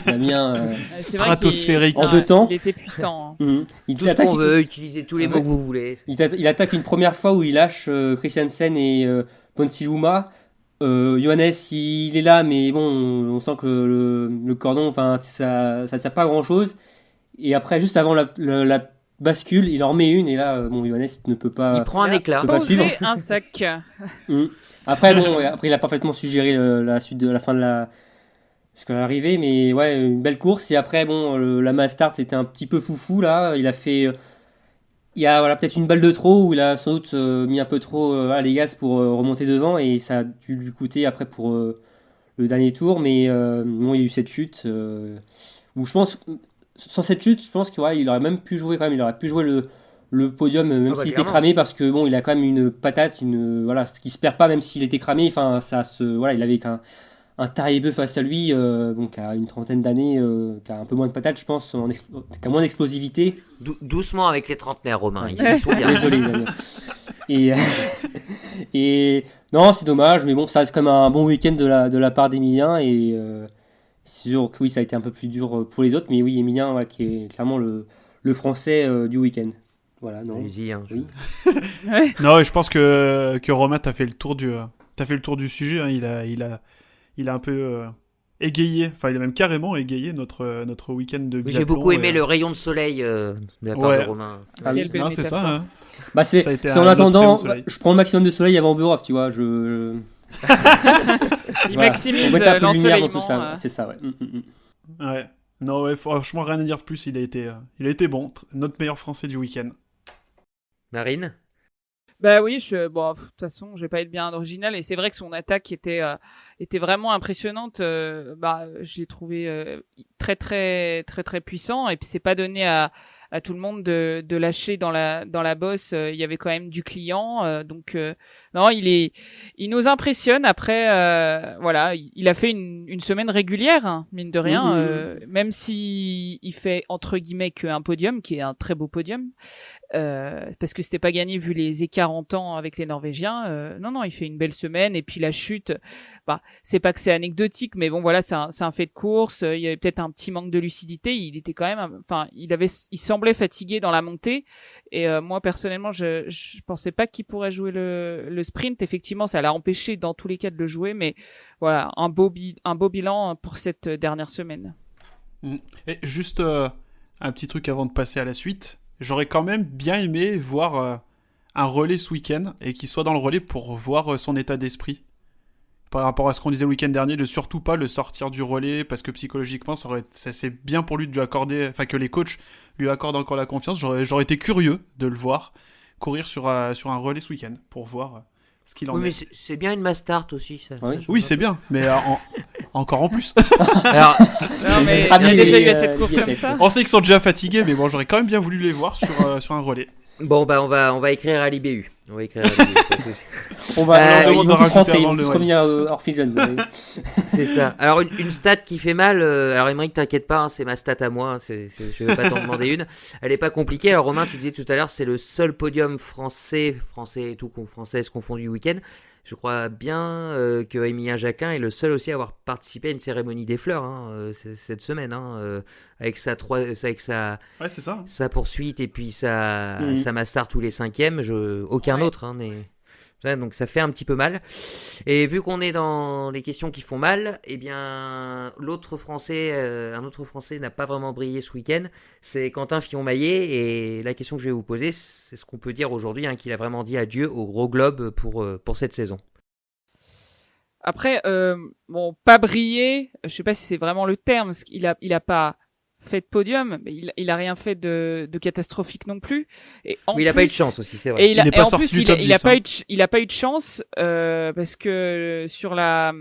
Damien, C'est vrai stratosphérique. en 2 temps. Il était puissant. Il Tout ce qu'on veut, utilisez tous les mots que vous voulez. Il attaque une première fois où il lâche Christiansen et Ponsiluoma. Johannes, il est là, mais bon, on sent que le cordon, ça ne sert pas à grand chose. Et après, juste avant la bascule, il en remet une et là, Johannes ne peut pas. Il prend un éclat. peut pas suivre. Poser un sac. Après, il a parfaitement su gérer la suite de la fin de jusqu'à l'arrivée, mais ouais, une belle course. Et après, la mass start, c'était un petit peu foufou là. Il y a peut-être une balle de trop où il a sans doute mis un peu trop les gaz pour remonter devant et ça a dû lui coûter après pour le dernier tour. Mais il y a eu cette chute où je pense, sans cette chute, je pense qu'il aurait même pu jouer quand même. Il aurait pu jouer le podium même s'il était clairement. cramé parce que il a quand même une patate, ce qui se perd pas même s'il était cramé. Enfin, il avait un Tarier face à lui, qui a une trentaine d'années, qui a un peu moins de patates, je pense, qui a moins d'explosivité. Doucement avec les trentenaires, Romain. Ils sont bien. Désolé, Damien. Et non, c'est dommage, mais ça reste quand même un bon week-end de la part d'Emilien et C'est sûr que oui, ça a été un peu plus dur pour les autres, mais oui, Emilien, ouais, qui est clairement le français du week-end. Voilà, non. Allez-y, hein, Oui. Ouais. Non, je pense que Romain, t'as fait le tour du sujet. Hein. Il a un peu égayé, enfin, il a même carrément égayé notre week-end de Oui, biathlon. j'ai beaucoup aimé et, le rayon de soleil de la part Ouais. de Romain. Ah oui. Quelle belle Non, c'est métaphore. ça. Hein. Bah, c'est Ça a été en un autre attendant, rayon de soleil. je prends le maximum de soleil avant Burov, tu vois. Il Voilà. maximise On met un peu de lumière dans l'ensoleillement. tout ça. C'est ça, ouais. Ouais. Non, ouais, franchement, rien à dire de plus. Il a été bon. Notre meilleur français du week-end. Marine? Bah oui, bon, de toute façon, je vais pas être bien original, et c'est vrai que son attaque était vraiment impressionnante. Je l'ai trouvé très très très très puissant, et puis c'est pas donné à tout le monde de lâcher dans la bosse. Il y avait quand même du client, donc non, il nous impressionne. Après, voilà, il a fait une semaine régulière, hein, mine de rien, même si il fait entre guillemets qu'un podium, qui est un très beau podium. Parce que c'était pas gagné vu les écarts en temps avec les Norvégiens. Non, il fait une belle semaine, et puis la chute, c'est pas que c'est anecdotique, mais bon voilà, c'est un fait de course. Il y avait peut-être un petit manque de lucidité. Il était quand même, il semblait fatigué dans la montée, et moi personnellement, je pensais pas qu'il pourrait jouer le sprint. Effectivement, ça l'a empêché dans tous les cas de le jouer, mais voilà, un beau bilan pour cette dernière semaine. Et juste un petit truc avant de passer à la suite. J'aurais quand même bien aimé voir un relais ce week-end, et qu'il soit dans le relais pour voir son état d'esprit. Par rapport à ce qu'on disait le week-end dernier, de surtout pas le sortir du relais, parce que psychologiquement, c'est bien pour lui de lui accorder, enfin que les coachs lui accordent encore la confiance. J'aurais été curieux de le voir courir sur un relais ce week-end pour voir ce qu'il en Oui, est. mais c'est bien une mass start aussi. Ça Oui. Oui, c'est bien, mais encore en plus. Alors, Non, mais il y a Ramener déjà eu les, cette course comme biathlètes. ça. On sait qu'ils sont déjà fatigués, mais bon, j'aurais quand même bien voulu les voir sur un relais. bon, on va écrire à l'IBU. On va écrire à l'IBU. Pas de souci. On va, leur ils demande vont de tous rajouter rentrer, ils avant vont le tous Noël. revenir hors Fidjon. C'est ça. Alors, une stat qui fait mal. Alors, Émeric, t'inquiète pas, hein, c'est ma stat à moi. Je vais pas t'en demander une. Elle est pas compliquée. Alors, Romain, tu disais tout à l'heure, c'est le seul podium français française confondu week-end. Je crois bien que Émilien Jacquin est le seul aussi à avoir participé à une cérémonie des fleurs cette semaine, avec sa Ouais, c'est ça. sa poursuite et puis sa master tous les 5e. Aucun Ouais. autre n'est. Donc ça fait un petit peu mal. Et vu qu'on est dans les questions qui font mal, eh bien un autre Français n'a pas vraiment brillé ce week-end, c'est Quentin Fillon-Maillet. Et la question que je vais vous poser, c'est ce qu'on peut dire aujourd'hui, qu'il a vraiment dit adieu au gros globe pour cette saison. Après, bon, pas briller, je sais pas si c'est vraiment le terme, parce qu'il a pas fait de podium, mais il a rien fait de catastrophique non plus. Et en Mais il a plus, pas eu de chance aussi, c'est vrai. Et Il est pas en sorti plus, du top 10, il a pas eu de chance parce que sur la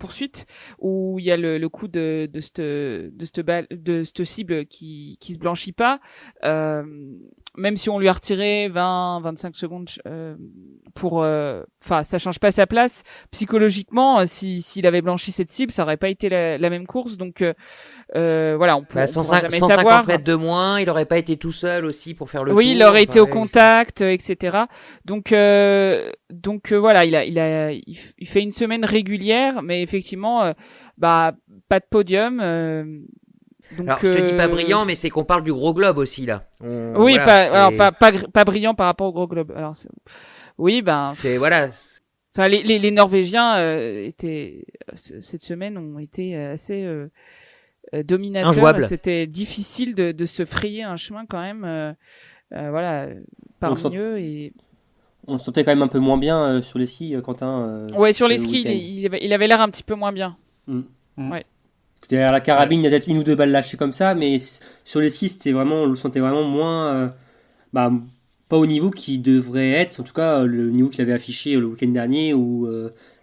poursuite où il y a le coup de cette cible qui se blanchit pas, même si on lui a retiré 20-25 secondes ça change pas sa place psychologiquement. S'il avait blanchi cette cible, ça aurait pas été la même course. Donc voilà, on pourra jamais 150 savoir. mètres de moins, il aurait pas été tout seul aussi pour faire le tour. Oui, il aurait été au pareil. contact, etc. Donc voilà, il fait une semaine régulière, mais effectivement, pas de podium. Donc, Alors, je te dis pas brillant, mais c'est qu'on parle du gros globe aussi là. Oui, pas brillant par rapport au gros globe. Alors, oui, c'est voilà. Ça, les Norvégiens cette semaine ont été assez dominateurs. Injouables. C'était difficile de se frayer un chemin quand même. Voilà, On parmi eux. Et On se sentait quand même un peu moins bien sur les skis, Quentin. ouais, sur les le skis, week-end. il avait l'air un petit peu moins bien. Parce que derrière la carabine, il y a peut-être une ou deux balles lâchées comme ça, mais sur les skis, on le sentait vraiment moins, pas au niveau qu'il devrait être, en tout cas le niveau qu'il avait affiché le week-end dernier ou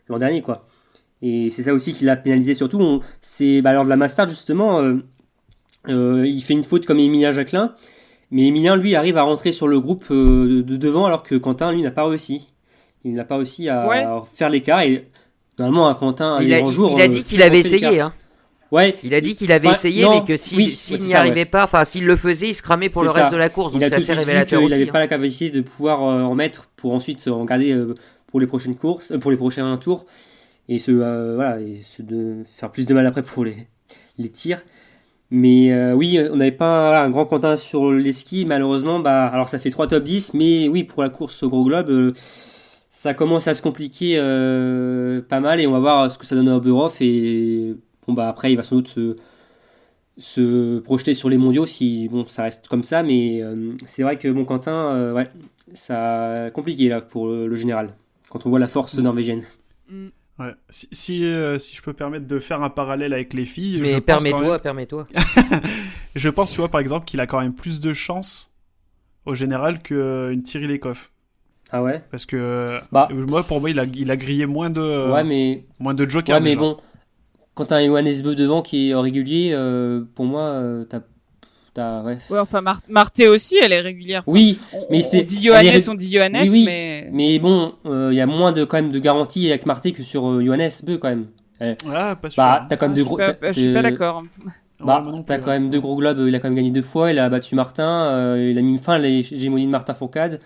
l'an dernier, quoi. Et c'est ça aussi qui l'a pénalisé surtout. Lors de la Mastart, justement, il fait une faute comme Emilien Jacquelin, mais Emilien, lui, arrive à rentrer sur le groupe de devant, alors que Quentin, lui, n'a pas réussi. Il n'a pas réussi à faire l'écart, et normalement, Quentin, Il a dit qu'il avait essayé. Ouais. Il a dit qu'il avait essayé, mais que s'il n'y arrivait pas, enfin s'il le faisait, il se cramait pour le reste de la course. Donc c'est assez révélateur aussi. Il n'avait pas la capacité de pouvoir en mettre pour ensuite en garder pour les prochaines courses, pour les prochains tours. et de faire plus de mal après pour les tirs. Mais oui, on n'avait pas un grand Quentin sur les skis, malheureusement. Alors ça fait 3 top 10, mais oui, pour la course au gros globe, ça commence à se compliquer pas mal, et on va voir ce que ça donne à Oberhof. Et bon, après, il va sans doute se projeter sur les mondiaux si ça reste comme ça. Mais c'est vrai que Quentin, ouais, ça compliqué là pour le général, quand on voit la force norvégienne. Ouais. Si je peux permettre de faire un parallèle avec les filles, mais permets-toi. Je pense, tu vois, par exemple, qu'il a quand même plus de chance au général qu'une Thierry Lecoff. Ah ouais. Parce que pour moi, il a grillé moins de jokers. Ouais, mais bon, quand t'as un Johannes Beu devant qui est régulier, pour moi, ouais. Ouais, enfin Marté aussi, elle est régulière. Enfin, oui, mais on dit Johannes, oui, mais bon, il y a moins quand même de garantie avec Marté que sur Johannes Beu quand même. Pas sûr. T'as quand même je suis pas d'accord. T'as quand même 2 gros globes, il a quand même gagné 2 fois, il a battu Martin, il a mis fin à l'hégémonie de Martin Fourcade.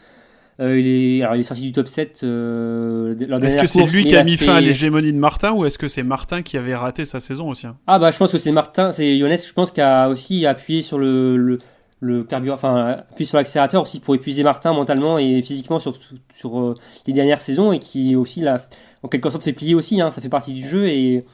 Il est sorti du top 7 Est-ce que c'est lui qui a mis fin à l'hégémonie de Martin, ou est-ce que c'est Martin qui avait raté sa saison aussi, hein? Je pense que c'est Martin, c'est Johannes, je pense, qui a aussi appuyé sur le carburant, appuyé sur l'accélérateur aussi pour épuiser Martin mentalement et physiquement sur les dernières saisons, et qui aussi l'a en quelque sorte fait plier aussi, hein, ça fait partie du jeu. Et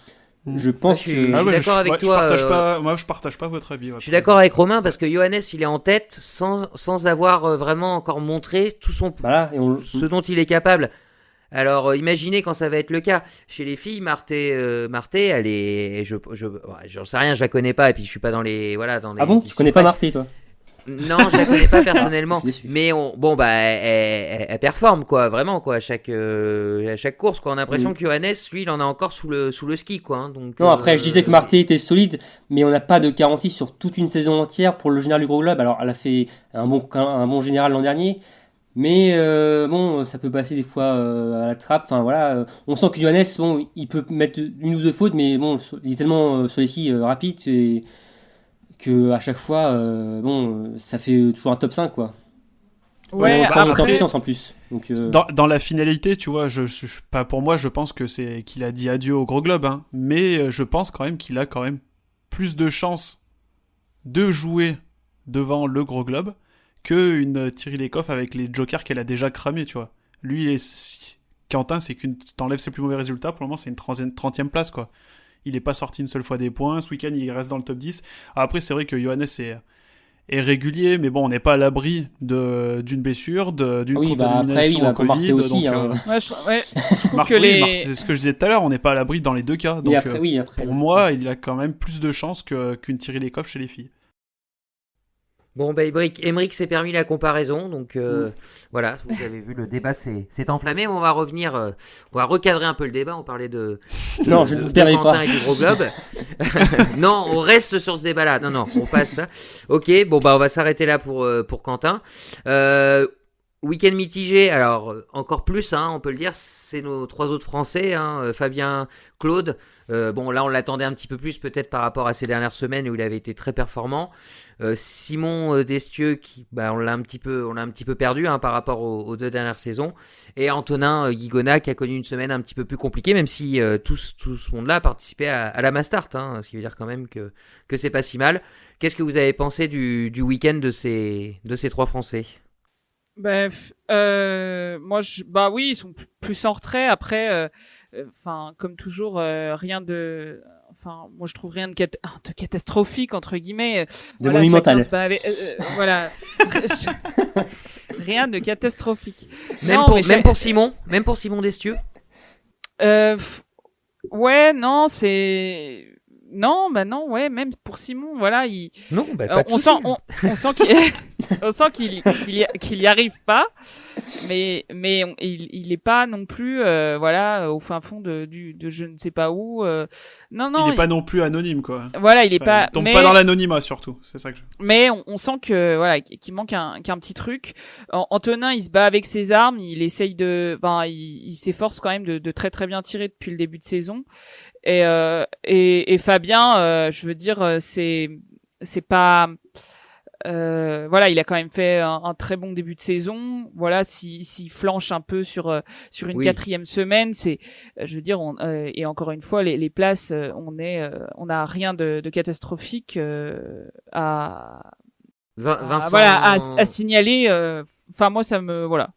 je pense je suis d'accord avec toi. Moi, je partage pas votre avis. Je suis d'accord avec Romain, parce que Johannes, il est en tête sans avoir vraiment encore montré tout ce dont il est capable. Alors, imaginez quand ça va être le cas. Chez les filles, Marté, elle est, j'en sais rien, je la connais pas, et puis je suis pas dans les. Ah bon, tu connais pas Marté, toi? Non, je la connais pas personnellement, mais elle performe quoi, vraiment quoi, à chaque course quoi. On a l'impression que Johannes, lui, il en a encore sous le ski quoi. Hein, donc, non, après je disais que Marté était solide, mais on n'a pas de garantie sur toute une saison entière pour le général du gros globe. Alors elle a fait un bon général l'an dernier, mais ça peut passer des fois à la trappe. Enfin voilà, on sent que Johannes, il peut mettre 1 ou 2 fautes, mais il est tellement sur les skis rapide que à chaque fois, ça fait toujours un top 5 quoi. Ouais, après, en puissance en plus. Donc, dans la finalité, tu vois, pas pour moi, je pense que c'est qu'il a dit adieu au gros globe, hein, mais je pense quand même qu'il a quand même plus de chances de jouer devant le gros globe qu'une Thierry Lecoff avec les jokers qu'elle a déjà cramés, tu vois. Quentin, c'est qu'une t'enlèves ses plus mauvais résultats, pour le moment c'est une 30e place quoi. Il n'est pas sorti une seule fois des points. Ce week-end, il reste dans le top 10. Après, c'est vrai que Johannes est régulier, mais bon, on n'est pas à l'abri d'une blessure, d'une contamination en Covid. Aussi, donc, je trouve que c'est ce que je disais tout à l'heure, on n'est pas à l'abri dans les deux cas. Donc, pour moi, il a quand même plus de chances qu'une Thierry Lecoff chez les filles. Bon, Emeric s'est permis la comparaison, donc voilà, vous avez vu, le débat s'est enflammé, mais on va revenir, on va recadrer un peu le débat, on parlait de Quentin et du gros globe. Non, on reste sur ce débat-là, non, on passe ça. Ok, on va s'arrêter là pour Quentin. Week-end mitigé, alors encore plus, hein, on peut le dire, c'est nos 3 autres Français, hein, Fabien, Claude. Là, on l'attendait un petit peu plus peut-être par rapport à ces dernières semaines où il avait été très performant. Simon Destieux, on l'a un petit peu perdu hein, par rapport aux 2 dernières saisons. Et Antonin Guigona qui a connu une semaine un petit peu plus compliquée, même si tout ce monde-là a participé à la Mastart, hein, ce qui veut dire quand même que c'est pas si mal. Qu'est-ce que vous avez pensé du week-end de ces 3 Français ? Moi, oui, ils sont plus en retrait. Après, comme toujours, rien de. Enfin, moi, je trouve rien de catastrophique entre guillemets. De monumental. Voilà. Rien de catastrophique. Même pour Simon Destieux. Ouais, non, c'est. Non, ouais, même pour Simon, voilà, on sent qu'il y arrive pas, mais il est pas non plus, au fin fond de je ne sais pas où. Non, il est pas non plus anonyme, quoi. Voilà, il est pas. Il tombe pas dans l'anonymat, surtout. C'est ça que. Mais on sent que qu'il manque qu'un petit truc. Antonin, il se bat avec ses armes, il essaye il s'efforce quand même de très très bien tirer depuis le début de saison. Et Fabien, je veux dire, c'est pas voilà, il a quand même fait un très bon début de saison. Voilà, s'il flanche un peu sur une quatrième semaine, c'est, je veux dire, et encore une fois, les places, on a rien de catastrophique à Vincent... voilà à signaler. Enfin, moi, ça me voilà.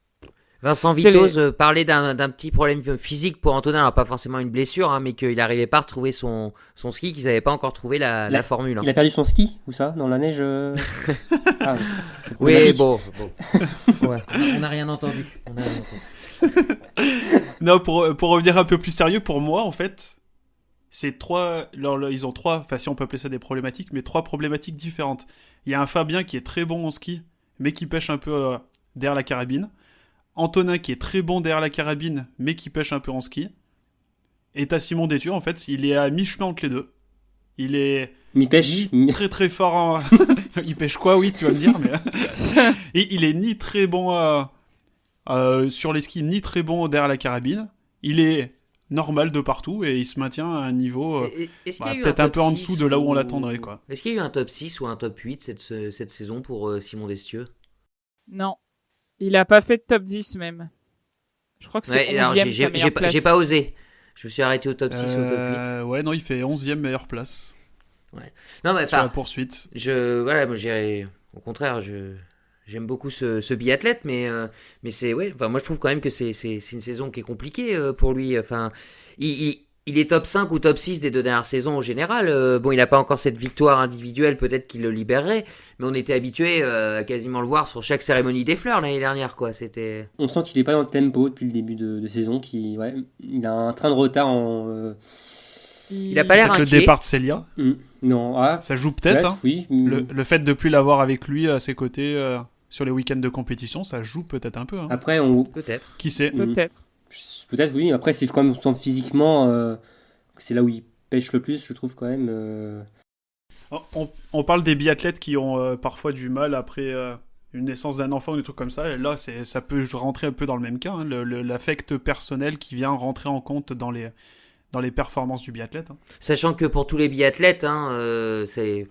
Vincent Vitoz parlait d'un petit problème physique pour Antonin, alors pas forcément une blessure, hein, mais qu'il n'arrivait pas à retrouver son ski, qu'ils n'avaient pas encore trouvé la formule. Hein. Il a perdu son ski, où ça? Dans la neige Ah, oui, bon. Ouais. On n'a rien entendu. Non, pour revenir un peu plus sérieux, pour moi, en fait, c'est ils ont trois, enfin si on peut appeler ça des problématiques, mais trois problématiques différentes. Il y a un Fabien qui est très bon en ski, mais qui pêche un peu derrière la carabine. Antonin qui est très bon derrière la carabine, mais qui pêche un peu en ski. Et t'as Simon Détur, en fait, il est à mi-chemin entre les deux. Il est pêche très très fort en... Il pêche quoi, oui, tu vas me dire, mais... Et il est ni très bon sur les skis, ni très bon derrière la carabine. Il est normal de partout et il se maintient à un niveau peut-être un peu en dessous de là où on l'attendrait, quoi. Est-ce qu'il y a eu un top 6 ou un top 8 cette saison pour Simon Destieux? Non. Il a pas fait de top 10 même. Je crois que c'est 11e sa meilleure place. J'ai pas osé. Je me suis arrêté au top 6 ou au top 8. Ouais, non, il fait 11e meilleure place. Ouais. Non, mais sur la poursuite. Voilà, moi j'irais. Au contraire, j'aime beaucoup ce biathlète, mais c'est ouais. Enfin, moi je trouve quand même que c'est une saison qui est compliquée pour lui. Enfin, il est top 5 ou top 6 des 2 dernières saisons au général. Bon, il n'a pas encore cette victoire individuelle, peut-être qu'il le libérerait, mais on était habitué à quasiment le voir sur chaque cérémonie des fleurs l'année dernière, quoi. On sent qu'il n'est pas dans le tempo depuis le début de saison, il a un train de retard Il a pas l'air inquiet. Le départ de Célia. Non, ça joue peut-être. Hein. Oui. Le fait de plus l'avoir avec lui à ses côtés sur les week-ends de compétition, ça joue peut-être un peu. Hein. Après, peut-être. Qui sait. Peut-être, oui. Après, c'est quand même physiquement, c'est là où il pêche le plus, je trouve quand même. On parle des biathlètes qui ont parfois du mal après une naissance d'un enfant ou des trucs comme ça. Et là, ça peut rentrer un peu dans le même cas. Hein, l'affect personnel qui vient rentrer en compte dans les performances du biathlète. Hein. Sachant que pour tous les biathlètes, c'est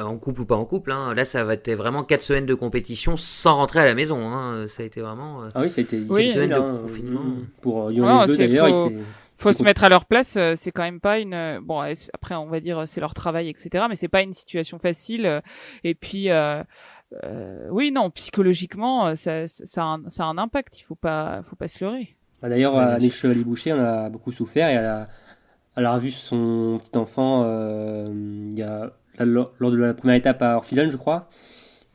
en couple ou pas en couple, là ça va être vraiment 4 semaines de compétition sans rentrer à la maison. Ça a été vraiment Ah oui, ça a été 4 semaines de confinement. Pour Johannes 2 d'ailleurs. Faut se mettre à leur place, c'est quand même pas une... Bon, après on va dire c'est leur travail, etc. Mais c'est pas une situation facile. Et puis... oui, non, psychologiquement, ça a un impact, il faut pas se leurrer. D'ailleurs, Annick Chevalier-Boucher en a beaucoup souffert et elle a revu son petit enfant lors de la première étape à Orpheलन, je crois.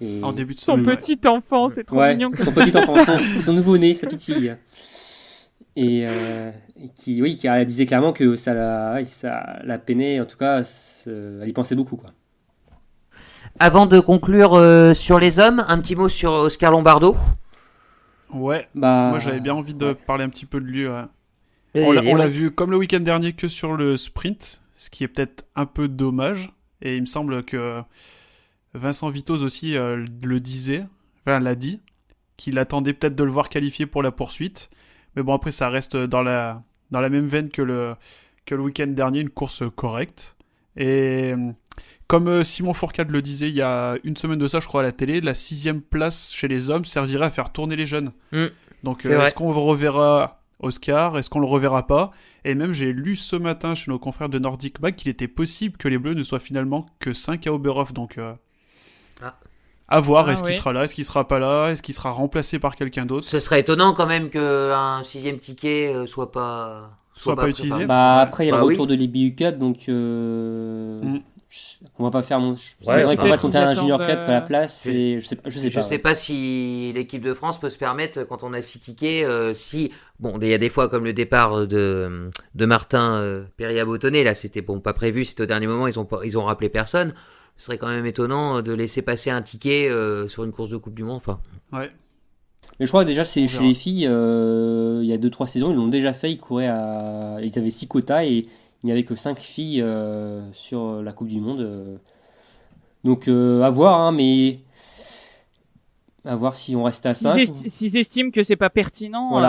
Et... En début de son semaine. Petit enfant, c'est trop mignon. Son petit enfant, son nouveau-né, sa petite fille. Et qui disait clairement que ça la peinait, en tout cas, elle y pensait beaucoup, quoi. Avant de conclure sur les hommes, un petit mot sur Oscar Lombardo. Ouais, moi j'avais bien envie de parler un petit peu de lui. On l'a vu comme le week-end dernier que sur le sprint, ce qui est peut-être un peu dommage. Et il me semble que Vincent Vitoz aussi l'a dit, qu'il attendait peut-être de le voir qualifié pour la poursuite. Mais bon, après ça reste dans la même veine que le week-end dernier, une course correcte. Et... Comme Simon Fourcade le disait il y a une semaine de ça, je crois, à la télé, la 6e place chez les hommes servirait à faire tourner les jeunes. Donc, est-ce qu'on reverra Oscar? Est-ce qu'on le reverra pas? Et même, j'ai lu ce matin chez nos confrères de Nordic Mag qu'il était possible que les Bleus ne soient finalement que 5 à Oberhof. Donc, à voir. Est-ce qu'il sera là? Est-ce qu'il sera pas là? Est-ce qu'il sera remplacé par quelqu'un d'autre? Ce serait étonnant quand même qu'un 6e ticket soit pas utilisé. Après, il y a le retour de l'IBU Cup, donc... On va pas faire qu'on va compter un Junior Cup à la place. Je sais pas si l'équipe de France peut se permettre, quand on a 6 tickets, il y a des fois comme le départ de Martin Perry-Abottonné, là c'était pas prévu, c'était au dernier moment, ils ont rappelé personne. Ce serait quand même étonnant de laisser passer un ticket sur une course de Coupe du Monde. Ouais. Mais je crois que déjà chez les filles, il y a 2-3 saisons, ils l'ont déjà fait, ils avaient 6 quotas et il n'y avait que 5 filles sur la Coupe du Monde. Donc à voir, mais à voir si on reste à 5. S'ils estiment que c'est pas pertinent,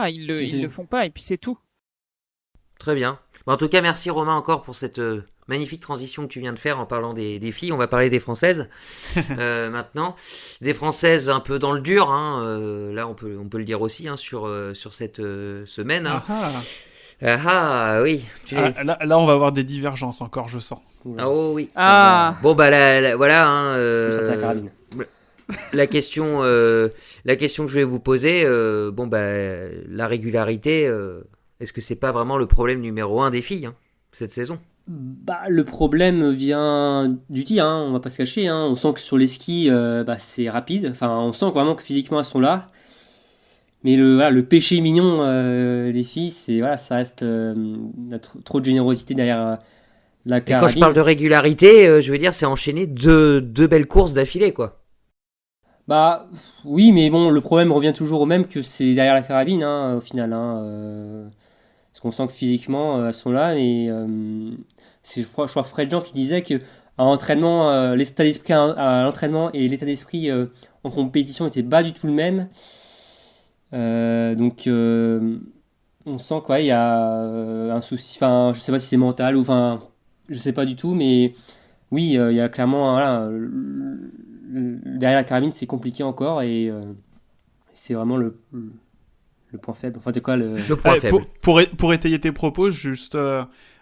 ils le font pas et puis c'est tout. Très bien. En tout cas, merci Romain encore pour cette Magnifique transition que tu viens de faire en parlant des filles. On va parler des Françaises maintenant. Des Françaises un peu dans le dur. Là, on peut le dire aussi sur cette semaine. Oui. Là, on va avoir des divergences encore, je sens. Ah oh oui. Bon bah voilà. La carabine. La question que je vais vous poser, la régularité, est-ce que c'est pas vraiment le problème numéro 1 des filles cette saison? Bah, le problème vient du tir, on va pas se cacher. On sent que sur les skis, c'est rapide. Enfin, on sent vraiment que physiquement elles sont là. Mais le péché mignon des filles, ça reste trop de générosité derrière la Et carabine. quand je parle de régularité, je veux dire, c'est enchaîner deux belles courses d'affilée, quoi. Bah oui, mais bon, le problème revient toujours au même, que c'est derrière la carabine, au final. Parce qu'on sent que physiquement elles sont là, mais je crois Fred Jean qui disait que à l'entraînement, l'état d'esprit à l'entraînement et l'état d'esprit en compétition n'étaient pas du tout le même. Donc on sent qu'il y a un souci. Enfin, je sais pas si c'est mental ou je sais pas du tout, mais oui, il y a clairement derrière la carabine, c'est compliqué encore et c'est vraiment le point faible. Enfin, c'est quoi le point faible. Pour étayer tes propos, juste.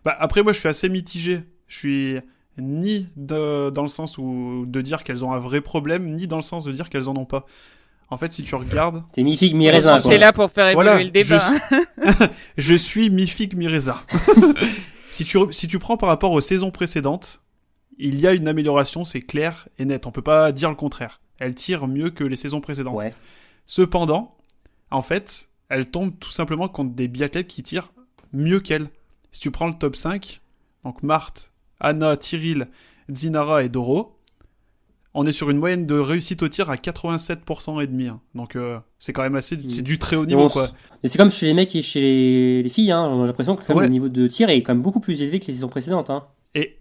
Après, moi, je suis assez mitigé. Je suis ni dans le sens de dire qu'elles ont un vrai problème, ni dans le sens de dire qu'elles en ont pas. En fait, si tu regardes. T'es mi-figue, mi-raisin. C'est là pour faire évoluer le débat. Je suis mi-figue, mi-raisin. Si tu prends par rapport aux saisons précédentes, il y a une amélioration, c'est clair et net. On peut pas dire le contraire. Elle tire mieux que les saisons précédentes. Ouais. Cependant, en fait, elle tombe tout simplement contre des biathlètes qui tirent mieux qu'elle. Si tu prends le top 5, donc Marthe, Anna, Tyril, Dinara et Doro, on est sur une moyenne de réussite au tir à 87% et demi. Donc c'est quand même assez, c'est du très haut niveau, quoi. Et c'est comme chez les mecs et chez les filles, on a l'impression que le niveau de tir est quand même beaucoup plus élevé que les saisons précédentes. Et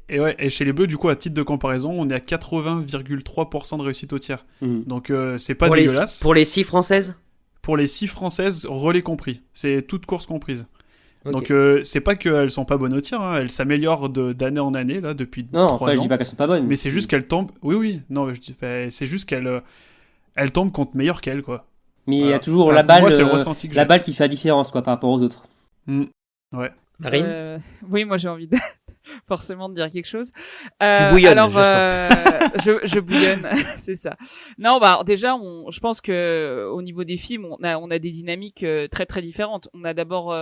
chez les bleus, du coup, à titre de comparaison, on est à 80,3% de réussite au tir. Donc c'est pas dégueulasse. Pour les 6 françaises? Pour les 6 françaises, relais compris. C'est toutes courses comprises. Okay. Donc c'est pas qu'elles sont pas bonnes au tir, elles s'améliorent d'année en année là depuis 3 ans. Non, je dis pas qu'elles sont pas bonnes. Mais c'est juste qu'elles tombent. Oui. Non, c'est juste qu'elles tombent contre meilleures qu'elles, quoi. Mais il y a toujours la balle, moi, la balle qui fait la différence, quoi, par rapport aux autres. Ouais. Marine. Oui, moi j'ai envie forcément de dire quelque chose. Tu bouillonnes, alors, je bouillonne, c'est ça. Non, déjà, je pense que au niveau des films, on a des dynamiques très très différentes. On a d'abord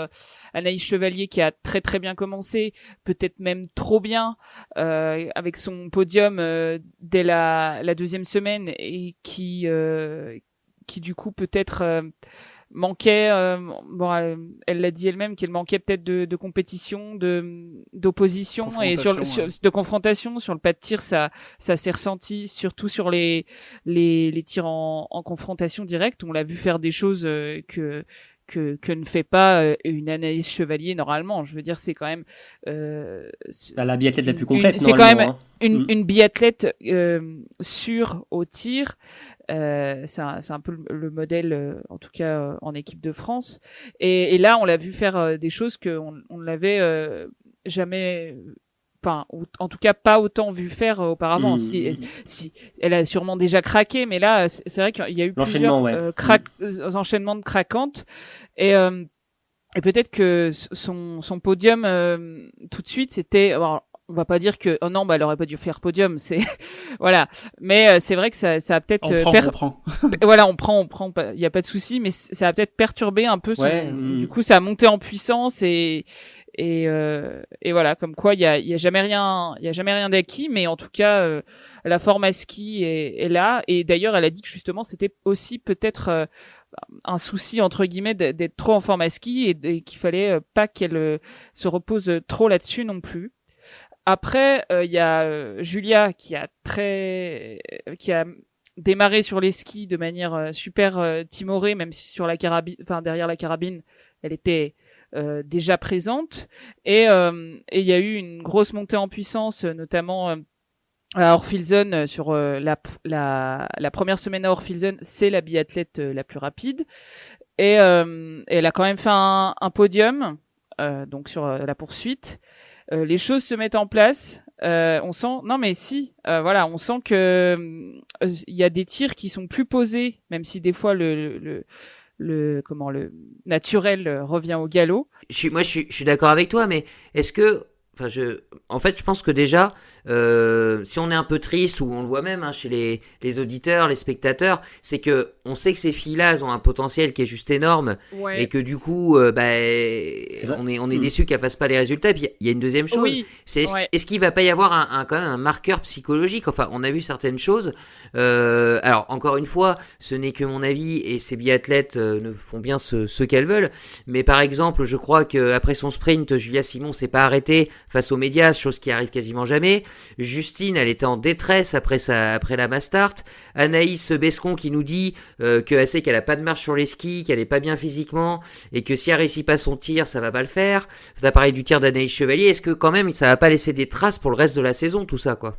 Anaïs Chevalier qui a très très bien commencé, peut-être même trop bien, avec son podium dès la deuxième semaine et qui du coup peut-être manquait, elle l'a dit elle-même, qu'elle manquait peut-être de compétition, d'opposition et de confrontation sur le pas de tir. Ça s'est ressenti surtout sur les tirs en confrontation directe. On l'a vu faire des choses que ne fait pas une Anaïs Chevalier normalement. Je veux dire, c'est quand même la biathlète la plus complète. C'est quand même une biathlète sûre au tir. C'est un peu le modèle, en tout cas en équipe de France. Et là, on l'a vu faire des choses qu'on ne l'avait jamais, enfin, en tout cas pas autant vu faire auparavant. Si elle a sûrement déjà craqué, mais là, c'est vrai qu'il y a eu plusieurs enchaînements de craquantes. Et peut-être que son podium tout de suite, c'était... on va pas dire que elle aurait pas dû faire podium, c'est voilà, mais c'est vrai que ça a peut-être on prend. Voilà, on prend, il y a pas de souci, mais ça a peut-être perturbé un peu du coup ça a monté en puissance et voilà, comme quoi il y a jamais rien d'acquis, mais en tout cas la forme à ski est là. Et d'ailleurs elle a dit que justement c'était aussi peut-être un souci entre guillemets d'être trop en forme à ski et qu'il fallait pas qu'elle se repose trop là-dessus non plus. Après, il y a Julia qui a démarré sur les skis de manière super timorée, même si sur la carabine, enfin derrière la carabine, elle était déjà présente. Et il y a eu une grosse montée en puissance, notamment à Orfilsen sur la première semaine à Orfilsen, c'est la biathlète la plus rapide. Et elle a quand même fait un podium, donc sur la poursuite. les choses se mettent en place. On sent, non mais si, voilà, on sent que il y a des tirs qui sont plus posés, même si des fois le naturel revient au galop. Je suis d'accord avec toi, mais est-ce que, enfin, en fait, je pense que déjà, si on est un peu triste, ou on le voit même chez les auditeurs, les spectateurs, c'est que on sait que ces filles-là, elles ont un potentiel qui est juste énorme, Ouais. et que du coup, on est déçu qu'elles fassent pas les résultats. Et puis il y a une deuxième chose, Oui. c'est Ouais. est-ce qu'il va pas y avoir quand même un marqueur psychologique. Enfin, on a vu certaines choses. Alors encore une fois, ce n'est que mon avis, et ces biathlètes ne font bien ce qu'elles veulent. Mais par exemple, je crois que après son sprint, Julia Simon s'est pas arrêtée face aux médias, chose qui arrive quasiment jamais. Justine, elle était en détresse après la Mastart. Anaïs Bescon qui nous dit qu'elle sait qu'elle a pas de marche sur les skis, qu'elle est pas bien physiquement, et que si elle réussit pas son tir, ça va pas le faire. T'as parlé du tir d'Anaïs Chevalier. Est-ce que quand même ça va pas laisser des traces pour le reste de la saison, tout ça, quoi?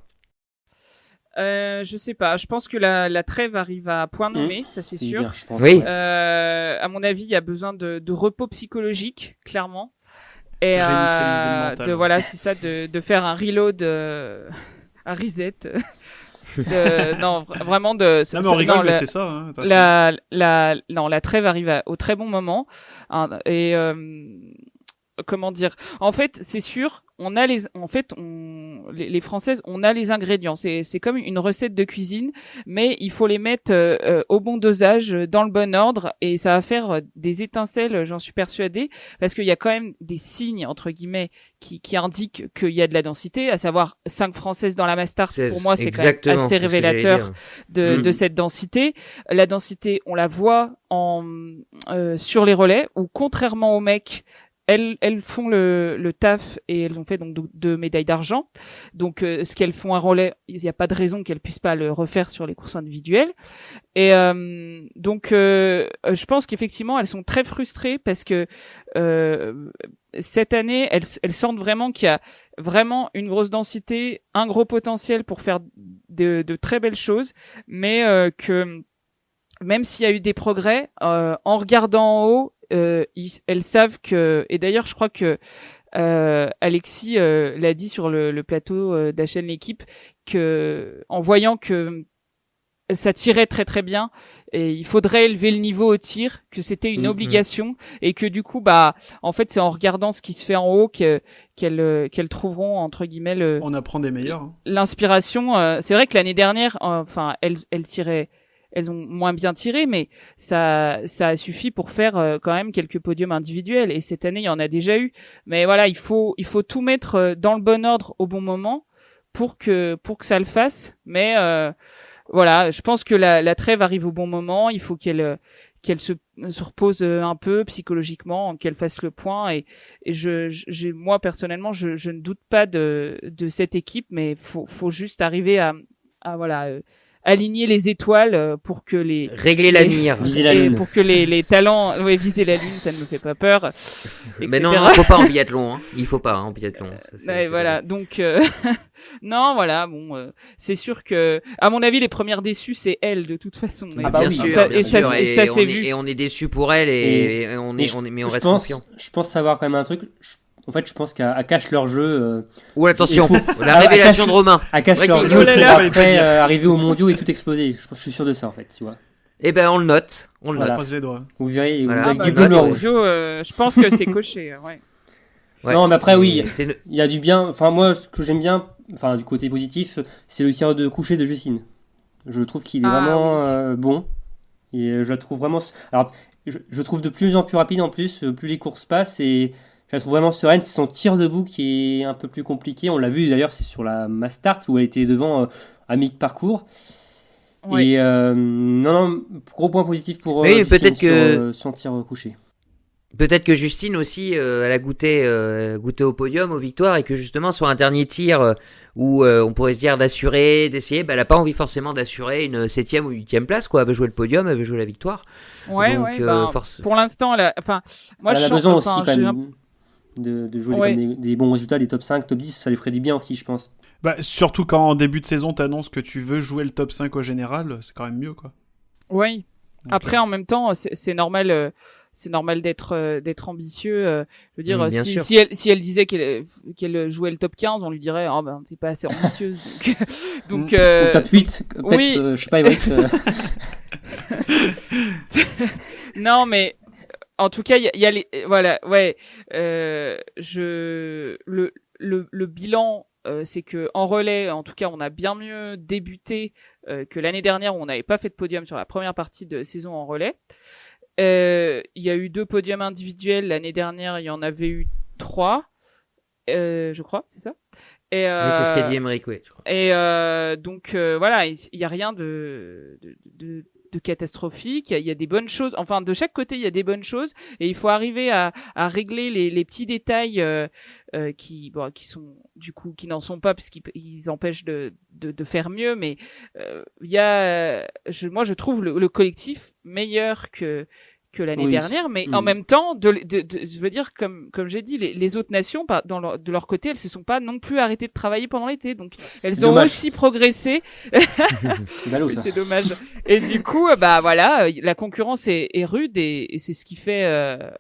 Je sais pas. Je pense que la trêve arrive à point nommé, ça c'est sûr. Bien, je pense, Oui. ouais. À mon avis, il y a besoin de repos psychologique, clairement. Et Réinitialiser le mental. voilà, c'est ça, de faire un reload, un reset. Non, vraiment de. Non, mais on rigole, mais c'est ça. Hein, de toute façon. La trêve arrive au très bon moment. Hein, et comment dire? En fait, c'est sûr, les Françaises, on a les ingrédients. C'est comme une recette de cuisine, mais il faut les mettre au bon dosage, dans le bon ordre, et ça va faire des étincelles, j'en suis persuadée, parce qu'il y a quand même des signes entre guillemets qui indiquent qu'il y a de la densité, à savoir 5 Françaises dans la Mastart. Pour moi, c'est quand même exactement, assez c'est ce que j'allais révélateur dire. de cette densité. La densité, on la voit sur les relais, où contrairement aux mecs, elles font le taf, et elles ont fait donc 2 médailles d'argent. Donc ce qu'elles font un relais, il n'y a pas de raison qu'elles puissent pas le refaire sur les courses individuelles. Et donc je pense qu'effectivement elles sont très frustrées parce que cette année elles sentent vraiment qu'il y a vraiment une grosse densité, un gros potentiel pour faire de très belles choses, mais que même s'il y a eu des progrès, en regardant en haut, elles savent que, et d'ailleurs je crois que Alexis l'a dit sur le plateau d'HN L'équipe, que en voyant que ça tirait très très bien, et il faudrait élever le niveau au tir, que c'était une obligation, et que du coup en fait c'est en regardant ce qui se fait en haut qu'elles trouveront entre guillemets on apprend des meilleurs. Hein. L'inspiration. C'est vrai que l'année dernière, elles tiraient. Elles ont moins bien tiré, mais ça a suffi pour faire quand même quelques podiums individuels. Et cette année, il y en a déjà eu. Mais voilà, il faut tout mettre dans le bon ordre au bon moment pour que ça le fasse. Mais voilà, je pense que la trêve arrive au bon moment. Il faut qu'elle se repose un peu psychologiquement, qu'elle fasse le point. Et moi personnellement, je ne doute pas de cette équipe, mais faut juste arriver à voilà. Aligner les étoiles pour que régler la mire, viser la lune, pour que les talents, viser la lune, ça ne me fait pas peur. Mais non, il faut pas en biathlon, hein. Il faut pas en biathlon. Voilà, donc non, voilà, bon, c'est sûr que, à mon avis, les premières déçues, c'est elle de toute façon. Ah bah bien oui, sûr, bien sûr. Et ça s'est vu. Et on est déçu pour elle, et on reste confiant. Je pense savoir quand même un truc. En fait, je pense qu'à cache leur jeu. Ou attention, la révélation de Romain. À cache leur jeu après arriver aux mondiaux et tout exploser. Je suis sûr de ça en fait, tu vois. Eh ben on le note, Croise les doigts. Vous verrez, voilà. avec du bleu rouge. Je pense que c'est coché, ouais. Ouais, non, mais après oui, il y a du bien. Enfin moi, ce que j'aime bien, enfin du côté positif, c'est le tir de coucher de Justine. Je trouve qu'il est vraiment bon, et je la trouve vraiment. Alors, je trouve de plus en plus rapide en plus, plus les courses passent, et je la trouve vraiment sereine. C'est son tir debout qui est un peu plus compliqué. On l'a vu d'ailleurs, c'est sur la Mastart où elle était devant à mi-parcours. Ouais. Et non, gros point positif pour peut-être que son tir couché. Peut-être que Justine aussi, elle a goûté au podium, aux victoires, et que justement sur un dernier tir où on pourrait se dire d'assurer, d'essayer, elle n'a pas envie forcément d'assurer une 7e ou 8e place, quoi. Elle veut jouer le podium, elle veut jouer la victoire. Ouais, donc, pour l'instant, moi elle a besoin aussi quand même de jouer comme des bons résultats, des top 5, top 10, ça lui ferait du bien aussi, je pense. Surtout quand en début de saison t'annonces que tu veux jouer le top 5 au général, c'est quand même mieux, quoi. Oui. Après, en même temps, c'est normal. c'est normal d'être ambitieux. Je veux dire, Bien sûr. si elle disait qu'elle jouait le top 15, on lui dirait oh ben t'es pas assez ambitieuse. Donc Ou top 8, peut-être, oui. je sais pas, Émeric. Non, mais en tout cas, il y a les voilà, ouais. Le bilan, c'est que en relais, en tout cas, on a bien mieux débuté que l'année dernière où on n'avait pas fait de podium sur la première partie de saison en relais. Il y a eu 2 podiums individuels l'année dernière, il y en avait eu 3, je crois, c'est ça. Et Oui, c'est ce qu'a dit Émeric, oui. Je crois. et donc voilà, il y a rien de catastrophique. Il y a des bonnes choses. Enfin, de chaque côté, il y a des bonnes choses, et il faut arriver à régler les petits détails qui sont du coup qui n'en sont pas parce qu'ils empêchent de faire mieux. Mais il y a, moi, je trouve le collectif meilleur que l'année dernière, mais en même temps, je veux dire, comme j'ai dit, les autres nations, de leur côté, elles se sont pas non plus arrêtées de travailler pendant l'été, donc elles ont aussi progressé. C'est ballot, ça. C'est dommage. Et du coup, bah voilà, la concurrence est rude, et c'est ce qui fait,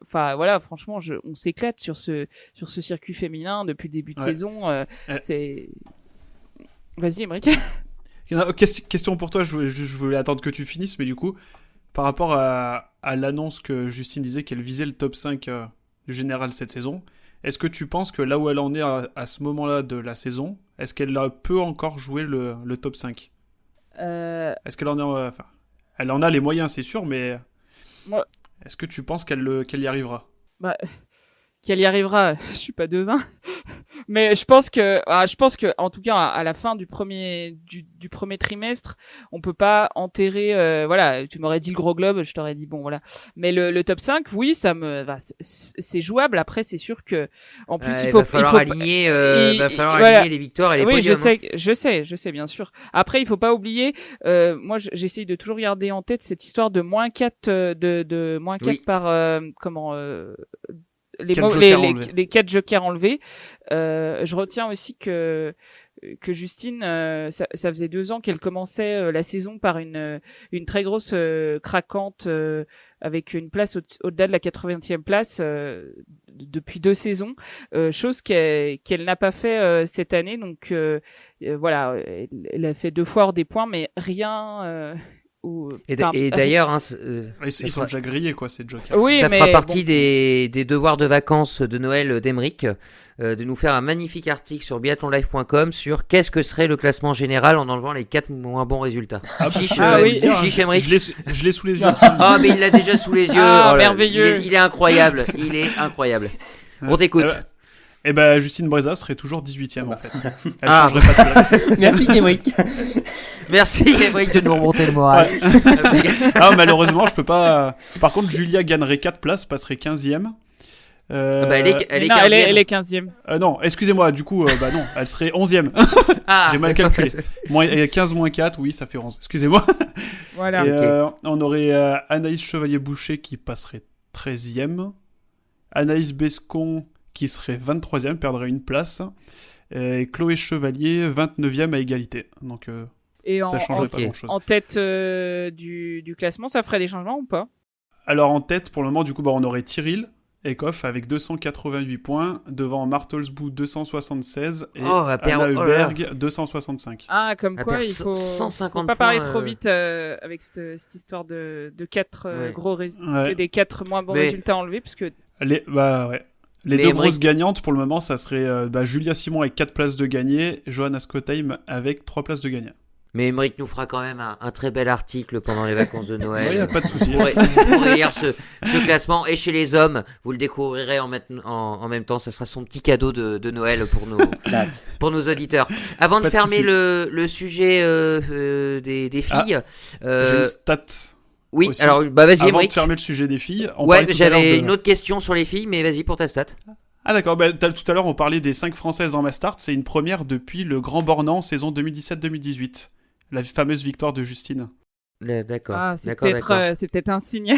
enfin voilà, franchement, on s'éclate sur ce circuit féminin depuis le début de saison. C'est, vas-y, Émeric. Question pour toi, je voulais attendre que tu finisses, mais du coup, par rapport à l'annonce que Justine disait qu'elle visait le top 5 du général cette saison, est-ce que tu penses que là où elle en est à ce moment-là de la saison, est-ce qu'elle peut encore jouer le top 5 ? Est-ce qu'elle en a... Enfin, elle en a les moyens, c'est sûr, mais est-ce que tu penses qu'elle y arrivera ? Bah, qu'elle y arrivera, je suis pas devin. Mais je pense que en tout cas à la fin du premier trimestre, on peut pas enterrer voilà, tu m'aurais dit le gros globe, je t'aurais dit bon voilà. Mais le top 5, oui, c'est jouable. Après c'est sûr que en plus il va falloir aligner les victoires et les podiums. Oui, je sais bien sûr. Après il faut pas oublier, moi j'essaye de toujours garder en tête cette histoire de -4 de -4 par les 4 jokers enlevés. Je retiens aussi que Justine, ça faisait 2 ans qu'elle commençait la saison par une très grosse craquante avec une place au-delà de la 80e place depuis 2 saisons, chose qu'elle n'a pas fait cette année. Donc voilà, elle a fait 2 fois hors des points, mais rien. Et d'ailleurs, ils sont déjà grillés, quoi, ces jokers. Oui, ça fera partie des devoirs de vacances de Noël d'Émeric, de nous faire un magnifique article sur biathlonlive.com sur qu'est-ce que serait le classement général en enlevant les 4 moins bons résultats. Chiche Émeric. Je l'ai sous les yeux. Ah, mais il l'a déjà sous les yeux. Merveilleux. Il est incroyable. Il est incroyable. On t'écoute. Eh ben, Justine Breza serait toujours 18ème, en fait. Elle changerait pas de place. Merci, Émeric. Merci, Émeric, de nous remonter le moral. Ah, malheureusement, je peux pas. Par contre, Julia gagnerait 4 places, passerait 15ème. Elle est 15ème. Non, excusez-moi, du coup, non, elle serait 11ème. J'ai mal calculé. 15 moins 4, oui, ça fait 11. Excusez-moi. Voilà. Et, on aurait Anaïs Chevalier-Boucher qui passerait 13ème. Anaïs Bescon qui serait 23ème, perdrait une place. Et Chloé Chevalier, 29ème à égalité. Donc, et ça changerait pas grand-chose. En tête du classement, ça ferait des changements ou pas ? Alors, en tête, pour le moment, du coup, on aurait Tyril Eckhoff avec 288 points, devant Martelsbou 276 et Anna Heuberg 265. Ah, comme quoi, il faut 150 pas parler trop vite avec cette histoire de 4 gros résultats, des 4 moins bons résultats enlevés, parce que... Les 2 grosses gagnantes, pour le moment, ça serait Julia Simon avec 4 places de gagné, Johanna Skottheim avec 3 places de gagné. Mais Émeric nous fera quand même un très bel article pendant les vacances de Noël. Oui, y a pas de souci. Vous pourrez lire ce classement. Et chez les hommes, vous le découvrirez en même temps. Ça sera son petit cadeau de Noël pour nos auditeurs. Avant de fermer le sujet des filles... j'ai une stat. Oui, aussi. alors vas-y Avant Émeric. de fermer le sujet des filles... j'avais une autre question sur les filles, mais vas-y pour ta stat. Ah d'accord, tout à l'heure on parlait des 5 françaises en Mastart, c'est une première depuis le Grand Bornand saison 2017-2018. La fameuse victoire de Justine. D'accord. Ah, c'est peut-être un signe.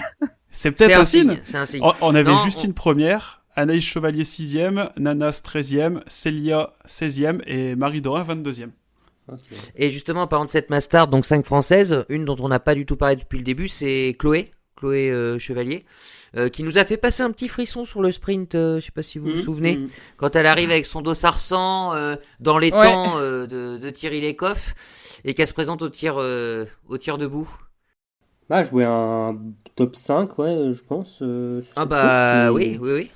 C'est peut-être un signe. C'est un signe. On avait Justine première, Anaïs Chevalier 6ème, Nanas 13ème, Célia 16ème et Marie Dorin 22ème. Okay. Et justement, en parlant de cette Mastart, donc 5 françaises, une dont on n'a pas du tout parlé depuis le début, c'est Chloé Chevalier. qui nous a fait passer un petit frisson sur le sprint, je sais pas si vous vous souvenez, quand elle arrive avec son dossard dans les temps de Thierry Lecoff et qu'elle se présente au tir debout. Bah, jouer un top 5, ouais, je pense. Sur Ah cette bah course, mais... oui.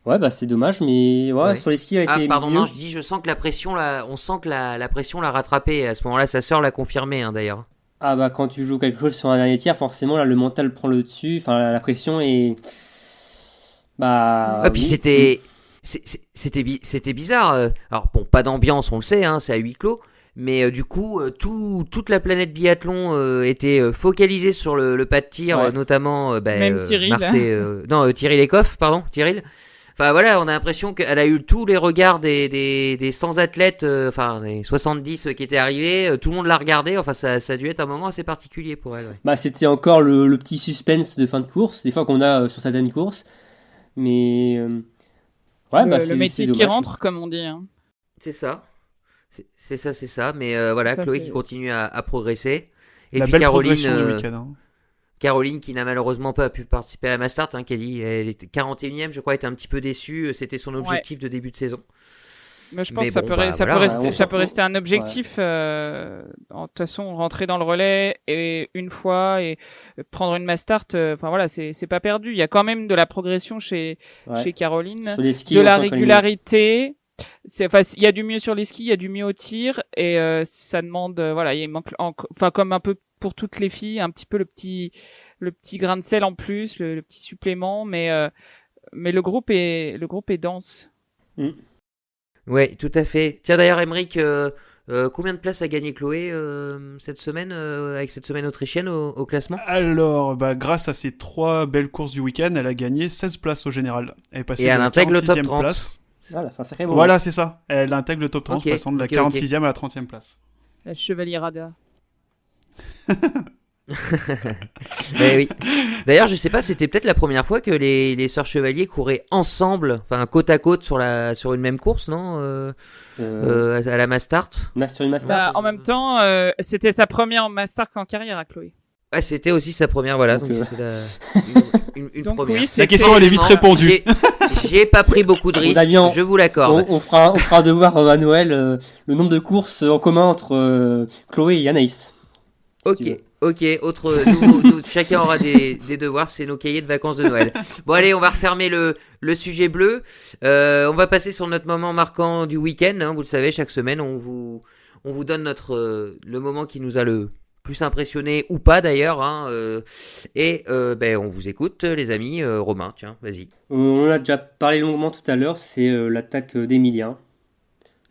Ouais, bah c'est dommage, mais ouais, Ouais. sur les skis avec Ah les pardon, milieux. non, je sens que la pression on sent que la pression l'a rattrapé. À ce moment-là, sa sœur l'a confirmé d'ailleurs. Ah bah quand tu joues quelque chose sur un dernier tir, forcément là le mental prend le dessus, enfin la pression est... Bah Ah puis oui. c'était bizarre. Alors bon, pas d'ambiance, on le sait, hein, c'est à huis clos. Mais du coup, toute la planète biathlon était focalisée sur le pas de tir, Ouais. notamment Même Thierry, là. Thierry Lecoff, pardon, Thierry. Enfin voilà, on a l'impression qu'elle a eu tous les regards des 100 athlètes, enfin des 70 qui étaient arrivés, tout le monde l'a regardé, enfin ça a dû être un moment assez particulier pour elle. Ouais. Bah c'était encore le petit suspense de fin de course, des fois qu'on a sur certaines courses, mais ouais bah le c'est métier qui dommage. rentre, comme on dit. Hein. C'est ça. C'est ça. Mais voilà, Ça, Chloé c'est- qui continue à progresser. Et La puis belle progression du week-end. Hein. Caroline qui n'a malheureusement pas pu participer à la Mastart, hein, elle était 41e, je crois, était un petit peu déçue. C'était son objectif de début de saison. Mais je pense Mais que ça, bon, peut, bah, ça, voilà, peut rester, on ça s'en peut fout. rester un objectif. De toute façon, rentrer dans le relais et une fois et prendre une Mastart, enfin voilà, c'est pas perdu. Il y a quand même de la progression chez Ouais. Caroline, Sur les skis, de on la sent qu'elle est mieux. régularité. Enfin, il y a du mieux sur les skis, il y a du mieux au tir et ça demande, voilà, il manque, enfin comme un peu pour toutes les filles, un petit peu le petit grain de sel en plus, le petit supplément, mais le groupe est dense. Ouais, tout à fait. Tiens d'ailleurs, Emeric, combien de places a gagné Chloé cette semaine, avec cette semaine autrichienne au classement? Alors, bah, grâce à ces 3 belles courses du week-end, elle a gagné 16 places au général. Elle est passée Et elle de la intègre le top 46e 30. place. Ah, elle a fait un sacré moment. Voilà, c'est ça. Elle intègre le top 30, Ok, passant de la ok, 46e à la 30e place. La Chevalier Rada. Eh oui. D'ailleurs, je sais pas, c'était peut-être la première fois que les sœurs Chevalier couraient ensemble, enfin côte à côte sur une même course, non à la Mastart. Sur une Mastart. En même temps, c'était sa première Mastart en carrière à Chloé. Ouais, c'était aussi sa première, voilà. Donc, Donc, c'est une Donc première. oui, La question, elle est vite répondue. J'ai pas pris beaucoup de risques, Damien, je vous l'accorde. On fera devoir à Noël le nombre de courses en commun entre Chloé et Anaïs. si tu veux. Ok, chacun aura des devoirs, c'est nos cahiers de vacances de Noël. Bon allez, on va refermer le sujet bleu. On va passer sur notre moment marquant du week-end. Hein, vous le savez, chaque semaine, on vous donne le moment qui nous a le plus impressionné ou pas d'ailleurs. Hein, on vous écoute, les amis. Romain, tiens, vas-y. On en a déjà parlé longuement tout à l'heure, c'est l'attaque d'Emilien.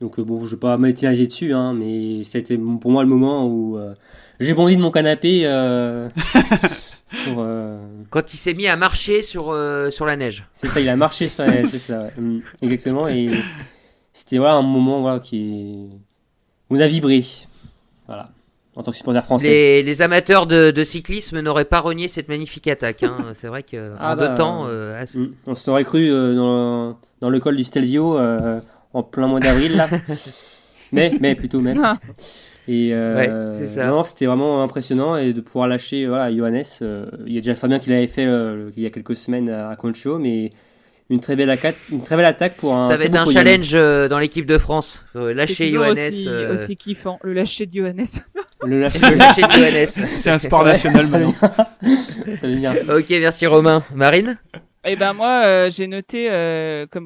Donc bon, je vais pas m'éterniser dessus, hein, mais c'était pour moi le moment où j'ai bondi de mon canapé pour, Quand il s'est mis à marcher sur la neige. c'est ça, il a marché sur la neige, c'est ça, ouais. Exactement, et c'était voilà, un moment voilà, où on a vibré, voilà, en tant que supporter français. Les amateurs de cyclisme n'auraient pas renié cette magnifique attaque. Hein. C'est vrai qu'en bah, deux temps... On s'aurait cru dans le col du Stelvio en plein mois d'avril, là. mais plutôt même. Ah. Et Ouais, c'est ça. non, c'était vraiment impressionnant et de pouvoir lâcher voilà, Johannes. Il y a déjà Fabien qui l'avait fait il y a quelques semaines à Concho, mais une très belle attaque pour un. Ça va très être beau un podium. challenge dans l'équipe de France. Lâcher C'est toujours Johannes. aussi kiffant. Le lâcher de Johannes. Le lâcher Le lâcher de Johannes. C'est un sport national maintenant. ça veut dire. Ok, merci Romain. Marine? Et ben moi, j'ai noté comme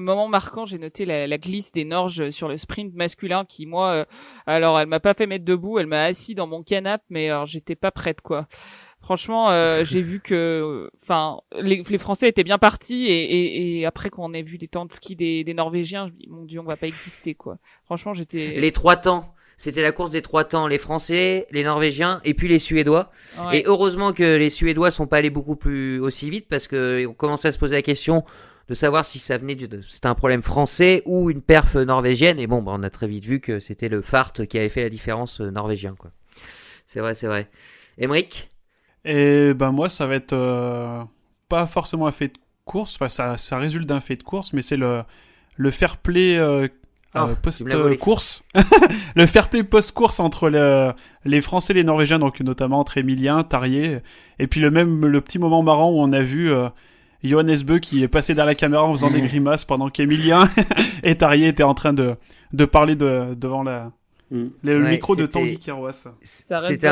moment marquant, j'ai noté la glisse des Norges sur le sprint masculin qui moi, alors elle m'a pas fait mettre debout, elle m'a assis dans mon canapé, mais alors j'étais pas prête quoi. Franchement, j'ai vu que, enfin, les Français étaient bien partis et après qu'on ait vu les temps de ski des Norvégiens, je me dis, mon Dieu, on va pas exister quoi. Franchement, j'étais. Les 3 temps. C'était la course des 3 temps. Les Français, les Norvégiens et puis les Suédois. Ouais. Et heureusement que les Suédois sont pas allés beaucoup plus aussi vite parce que on commençait à se poser la question de savoir si ça venait c'était un problème français ou une perf norvégienne. Et bon, on a très vite vu que c'était le Fart qui avait fait la différence norvégien, quoi. C'est vrai. Emeric? Et ben moi, ça va être pas forcément un fait de course, enfin ça résulte d'un fait de course, mais c'est le fair play Tu me l'as volé. post-course. Le fair play post-course entre les Français et les Norvégiens, donc notamment entre Emilien, Tarier, et puis le petit moment marrant où on a vu Johannes Beu qui est passé derrière la caméra en faisant des grimaces pendant qu'Emilien et Tarier étaient en train de parler devant le micro de Tanguy Kerouas. Ça reste C'était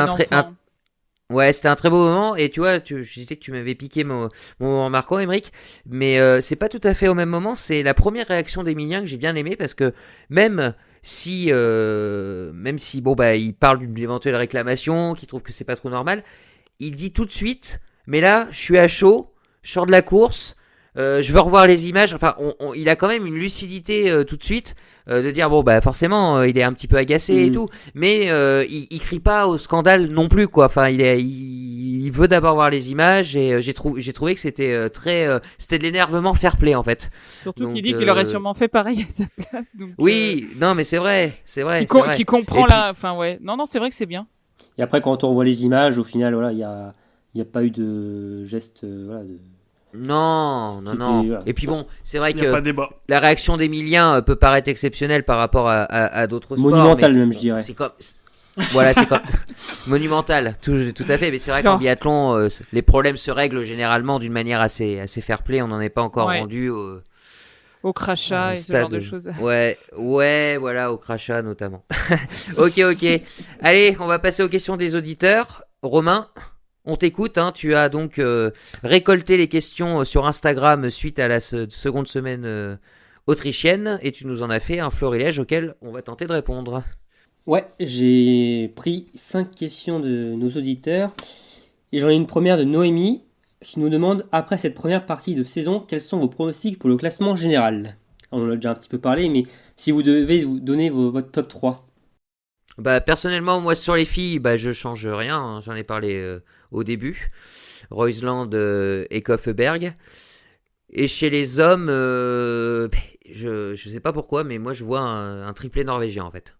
Ouais, c'était un très beau moment, et tu vois, je disais que tu m'avais piqué mon moment marquant, Émeric, mais c'est pas tout à fait au même moment. C'est la première réaction d'Emilien que j'ai bien aimé, parce que même si bon bah il parle d'une éventuelle réclamation, qu'il trouve que c'est pas trop normal, il dit tout de suite, mais là je suis à chaud, je sors de la course, je veux revoir les images. Enfin, il a quand même une lucidité tout de suite. De dire bon bah forcément il est un petit peu agacé et tout, mais il crie pas au scandale non plus quoi. Enfin il veut d'abord voir les images, et j'ai trouvé que c'était c'était de l'énervement fair play en fait. Surtout qu'il dit qu'il aurait sûrement fait pareil à sa place. Donc, oui, non mais c'est vrai. Qui comprend là. Enfin ouais, non c'est vrai que c'est bien. Et après quand on revoit les images, au final voilà, il y a pas eu de geste voilà de. Non. Voilà. Et puis bon, c'est vrai Il y a pas que débat. la réaction d'Emilien peut paraître exceptionnelle par rapport à d'autres sports. Monumental même, je dirais. C'est comme... Voilà, c'est comme... monumental, tout à fait. Mais c'est vrai qu'en biathlon, les problèmes se règlent généralement d'une manière assez fair play. On n'en est pas encore rendu au crachat et ce genre de choses. Ouais, voilà, au crachat notamment. Ok. Allez, on va passer aux questions des auditeurs. Romain, on t'écoute, hein. Tu as donc récolté les questions sur Instagram suite à la seconde semaine autrichienne, et tu nous en as fait un florilège auquel on va tenter de répondre. Ouais, j'ai pris 5 questions de nos auditeurs, et j'en ai une première de Noémie qui nous demande: après cette première partie de saison, quels sont vos pronostics pour le classement général? On en a déjà un petit peu parlé, mais si vous devez vous donner votre top 3. Bah personnellement, moi sur les filles, je change rien, hein. J'en ai parlé au début. Roysland et Koffeberg. Et chez les hommes, je sais pas pourquoi, mais moi je vois un triplé norvégien en fait.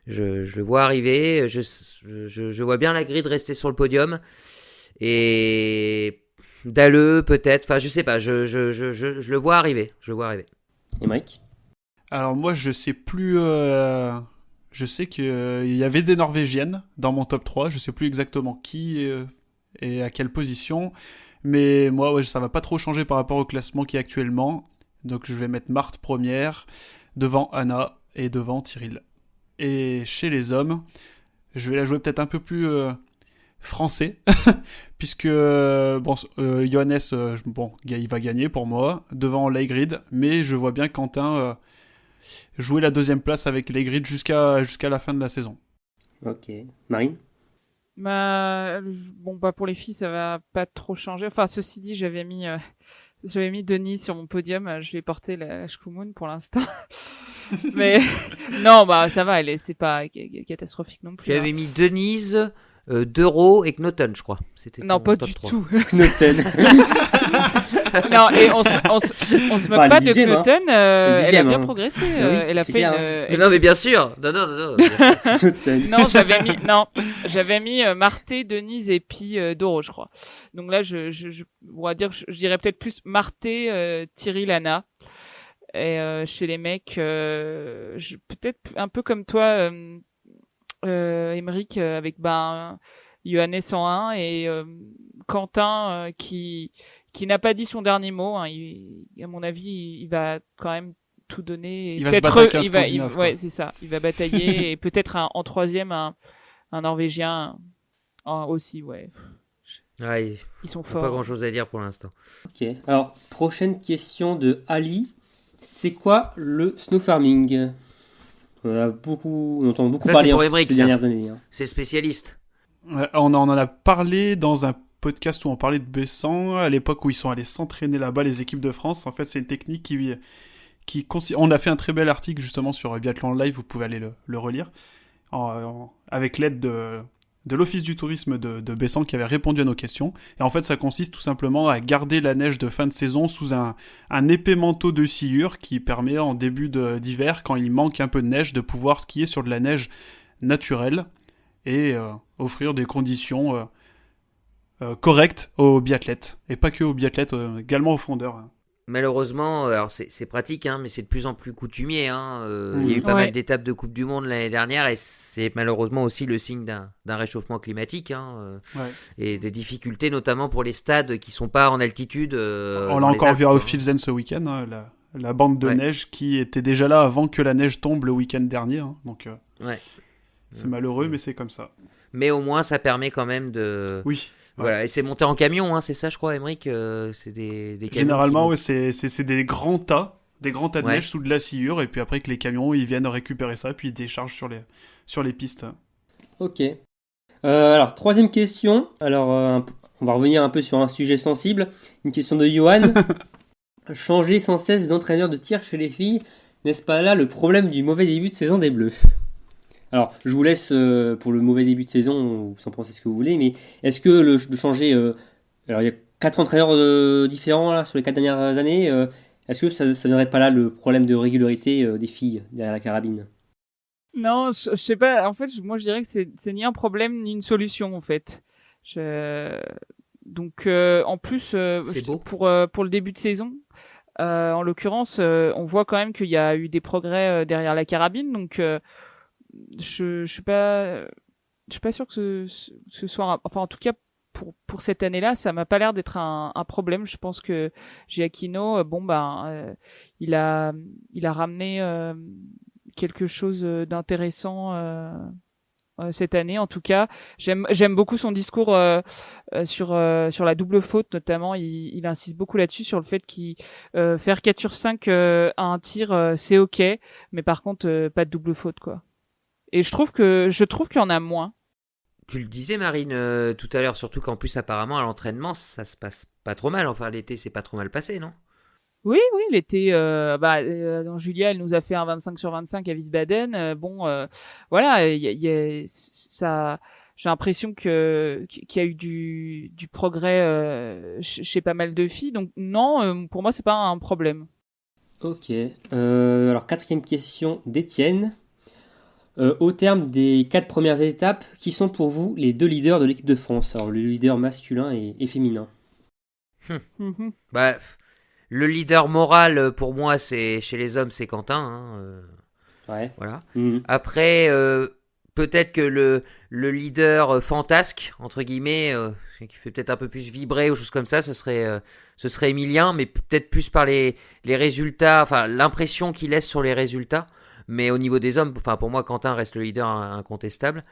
Je le vois arriver, je vois bien la grille rester sur le podium, et Dalleux peut-être, enfin je sais pas, je le vois arriver, Et Mike? Alors moi je sais plus... Je sais qu'il y avait des Norvégiennes dans mon top 3, je sais plus exactement qui et à quelle position, mais moi ça va pas trop changer par rapport au classement qui est actuellement, donc je vais mettre Marthe première, devant Anna et devant Tyrrell. Et chez les hommes, je vais la jouer peut-être un peu plus français, puisque Johannes, il va gagner pour moi, devant Leigrid, mais je vois bien Quentin jouer la deuxième place avec Leigrid jusqu'à la fin de la saison. Ok. Marine? Pour les filles, ça va pas trop changer. Enfin, ceci dit, j'avais mis Denise sur mon podium. Je vais porter la Shkumun pour l'instant. Mais non, ça va. C'est pas catastrophique non plus. J'avais mis Denise, Deuro et Knoten, je crois. C'était non, pas top du 3. tout. Knoten. Non, et on se moque pas de Knoten. Elle a bien progressé. Elle a fait Non, mais bien sûr. Non. Bien sûr. Non, j'avais mis Marté, Denise et puis Doro, je crois. Donc là, je pourrais dire, je dirais peut-être plus Marté, Thierry, Lana. Et chez les mecs, peut-être un peu comme toi, Émeric, avec Johannes en 1 et Quentin qui n'a pas dit son dernier mot, hein. À mon avis, il va quand même tout donner. Et il va se battre avec un Scandinave. Ouais, c'est ça. Il va batailler et peut-être en troisième un Norvégien aussi, ouais. Ouais, ils sont forts. Pas grand-chose à dire pour l'instant. Ok. Alors, prochaine question de Ali. C'est quoi le snow farming? On entend beaucoup ça, parler ces dernières années. Hein. C'est spécialiste. On en a parlé dans un podcast où on parlait de Bessan, à l'époque où ils sont allés s'entraîner là-bas, les équipes de France. En fait, c'est une technique qui on a fait un très bel article justement sur Biathlon Live, vous pouvez aller le relire, avec l'aide de l'Office du tourisme de Bessan qui avait répondu à nos questions. Et en fait, ça consiste tout simplement à garder la neige de fin de saison sous un épais manteau de sciure qui permet en début d'hiver, quand il manque un peu de neige, de pouvoir skier sur de la neige naturelle et offrir des conditions correctes aux biathlètes. Et pas que aux biathlètes, également aux fondeurs. malheureusement, alors c'est pratique, hein, mais c'est de plus en plus coutumier. Hein. Il y a eu pas mal d'étapes de Coupe du Monde l'année dernière et c'est malheureusement aussi le signe d'un réchauffement climatique et des difficultés, notamment pour les stades qui sont pas en altitude. On l'a encore vu à Aufilzen ce week-end, hein, la bande de neige qui était déjà là avant que la neige tombe le week-end dernier. Hein, donc, c'est malheureux, mais c'est comme ça. Mais au moins, ça permet quand même de... Oui. Voilà, et c'est monté en camion, hein, c'est ça, je crois, Émeric. C'est des camions. Généralement, c'est des grands tas de neige sous de la sciure, et puis après que les camions ils viennent récupérer ça, puis ils déchargent sur les pistes. Ok. Alors, troisième question. Alors, on va revenir un peu sur un sujet sensible. Une question de Johan. Changer sans cesse d'entraîneur de tir chez les filles, n'est-ce pas là le problème du mauvais début de saison des Bleus ? Alors, je vous laisse pour le mauvais début de saison, vous en pensez ce que vous voulez, mais est-ce que de changer... alors, il y a 4 entraîneurs différents là, sur les 4 dernières années. Est-ce que ça ne donnerait pas là le problème de régularité des filles derrière la carabine ? Non, je sais pas. En fait, moi, je dirais que c'est ni un problème ni une solution, en fait. Donc, en plus, pour le début de saison, en l'occurrence, on voit quand même qu'il y a eu des progrès derrière la carabine, donc... je suis pas sûr que ce soit enfin en tout cas pour cette année-là, ça m'a pas l'air d'être un problème. Je pense que Giacchino il a ramené quelque chose d'intéressant cette année. En tout cas, j'aime beaucoup son discours sur la double faute notamment. Il insiste beaucoup là-dessus sur le fait qu'il faire 4 sur 5 à un tir c'est OK, mais par contre pas de double faute quoi. Et je trouve qu'il y en a moins. Tu le disais, Marine, tout à l'heure, surtout qu'en plus, apparemment, à l'entraînement, ça se passe pas trop mal. Enfin, l'été, c'est pas trop mal passé, non ? Oui, l'été, dans Julia, elle nous a fait un 25 sur 25 à Wiesbaden. Voilà, ça, j'ai l'impression qu'il y a eu du progrès chez pas mal de filles. Donc non, pour moi, c'est pas un problème. Ok. Alors, 4e question d'Étienne. Au terme des 4 premières étapes, qui sont pour vous les 2 leaders de l'équipe de France ? Alors, le leader masculin et féminin. Le leader moral, pour moi, c'est chez les hommes, c'est Quentin. Ouais. Voilà. Après, peut-être que le leader fantasque, entre guillemets, qui fait peut-être un peu plus vibrer ou choses comme ça, ce serait Emilien, mais peut-être plus par les résultats, enfin, l'impression qu'il laisse sur les résultats. Mais au niveau des hommes, enfin pour moi, Quentin reste le leader incontestable.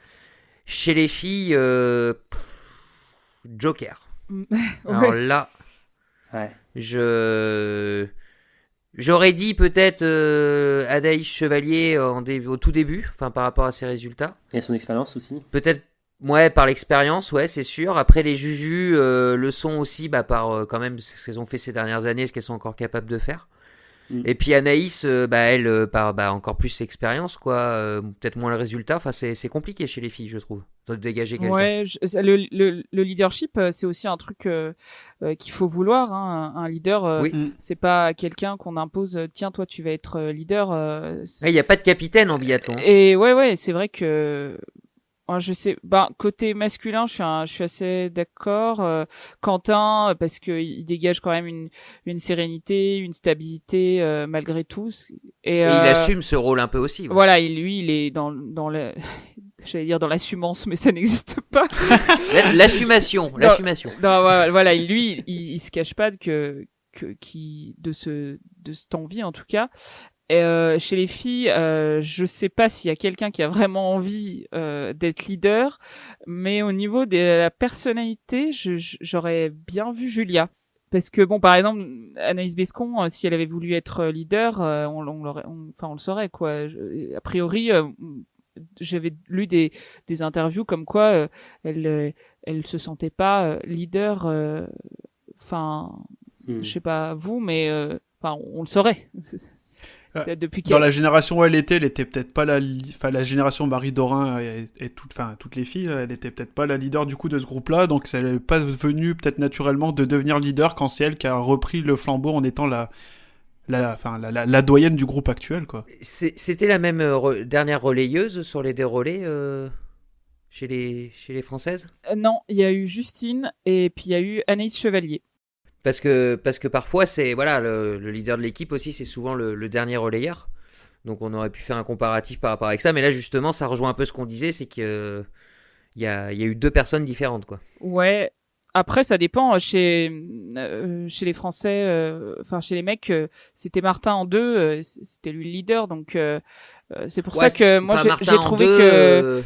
Chez les filles, Joker. Alors là, j'aurais dit peut-être Anaïs Chevalier au tout début, enfin par rapport à ses résultats. Et son expérience aussi. Peut-être, par l'expérience, c'est sûr. Après les Jujus le sont aussi, par quand même ce qu'elles ont fait ces dernières années, ce qu'elles sont encore capables de faire. Et puis Anaïs, elle, par encore plus l'expérience, quoi. Peut-être moins le résultat. Enfin, c'est compliqué chez les filles, je trouve, de dégager quelqu'un. Ouais, le leadership, c'est aussi un truc qu'il faut vouloir. Hein. Un leader, c'est pas quelqu'un qu'on impose. Tiens, toi, tu vas être leader. Il n'y a pas de capitaine en biathlon. Et c'est vrai que. Je sais, côté masculin, je suis assez d'accord. Quentin, parce que il dégage quand même une sérénité, une stabilité malgré tout. Et il assume ce rôle un peu aussi. Ouais. Voilà, il est dans le, j'allais dire dans l'assumance, mais ça n'existe pas. L'assumation. Voilà, il se cache pas de cette envie en tout cas. Chez les filles, je sais pas s'il y a quelqu'un qui a vraiment envie d'être leader, mais au niveau de la personnalité, j'aurais bien vu Julia. Parce que par exemple, Anaïs Bescon, si elle avait voulu être leader, on le saurait quoi. A priori, j'avais lu des interviews comme quoi elle se sentait pas leader. Je sais pas vous, mais on le saurait. Dans la génération où elle était peut-être pas la génération Marie Dorin et toutes les filles, elle était peut-être pas la leader du coup de ce groupe-là, donc ça n'est pas venu peut-être naturellement de devenir leader quand c'est elle qui a repris le flambeau en étant la doyenne du groupe actuel, quoi. C'était la même dernière relayeuse sur les dérolés chez les Françaises ? Non, il y a eu Justine et puis il y a eu Anaïs Chevalier. Parce que parfois, c'est voilà, le leader de l'équipe aussi, c'est souvent le dernier relayeur. Donc on aurait pu faire un comparatif par rapport avec ça. Mais là, justement, ça rejoint un peu ce qu'on disait, c'est qu'il y a eu deux personnes différentes, quoi. Ouais. Après, ça dépend. Chez les Français, enfin chez les mecs, c'était Martin en 2, c'était lui le leader. Donc c'est pour ça que moi j'ai trouvé que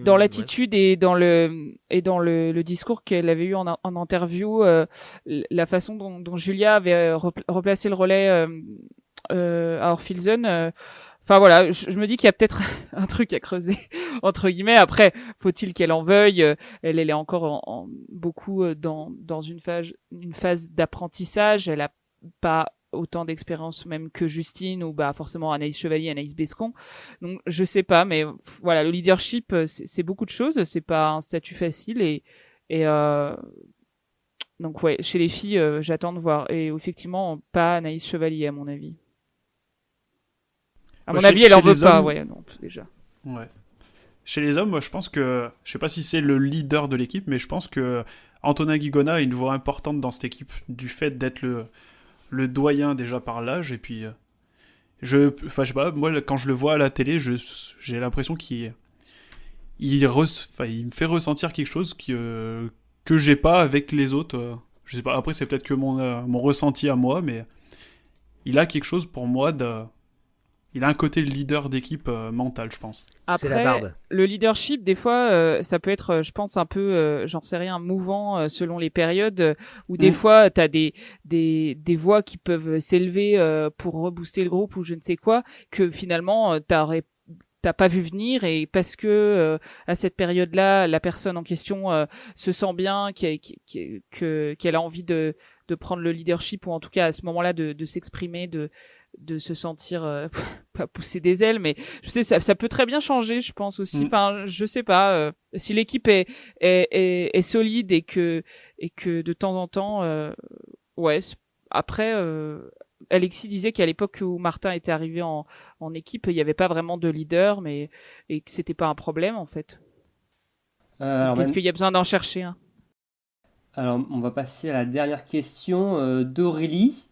dans l'attitude et dans le discours qu'elle avait eu en interview, la façon dont Julia avait replacé le relais à Orphilsen. Enfin voilà, je me dis qu'il y a peut-être un truc à creuser entre guillemets. Après, faut-il qu'elle en veuille? Elle est encore beaucoup dans une phase d'apprentissage. Elle a pas autant d'expérience même que Justine ou forcément Anaïs Chevalier, Anaïs Bescon. Donc je sais pas, mais voilà, le leadership c'est beaucoup de choses. C'est pas un statut facile et donc ouais, chez les filles, j'attends de voir. Et effectivement, pas Anaïs Chevalier à mon avis. À mon avis, elle en veut pas, ouais, non, déjà. Ouais. Chez les hommes, moi, je pense que, je sais pas si c'est le leader de l'équipe, mais je pense que Antonin Guigona a une voix importante dans cette équipe, du fait d'être le doyen déjà par l'âge, et puis, je sais pas, moi, quand je le vois à la télé, j'ai l'impression qu'il me fait ressentir quelque chose que j'ai pas avec les autres. Je sais pas, après, c'est peut-être que mon ressenti à moi, mais il a quelque chose pour moi il a un côté leader d'équipe mental, je pense. Après, c'est la barbe. Le leadership, des fois, ça peut être, je pense, un peu, j'en sais rien, mouvant selon les périodes, où des fois, t'as des voix qui peuvent s'élever pour rebooster le groupe ou je ne sais quoi, que finalement, t'as pas vu venir, et parce que à cette période-là, la personne en question se sent bien, qu'elle a envie de prendre le leadership, ou en tout cas à ce moment-là de s'exprimer, de se sentir pas pousser des ailes, mais je sais ça peut très bien changer, je pense aussi. Enfin, je sais pas si l'équipe est solide et que de temps en temps ouais, après Alexis disait qu'à l'époque où Martin était arrivé en équipe, il n'y avait pas vraiment de leader, et que c'était pas un problème en fait. Est-ce qu'il y a besoin d'en chercher un? Alors, on va passer à la dernière question d'Aurélie.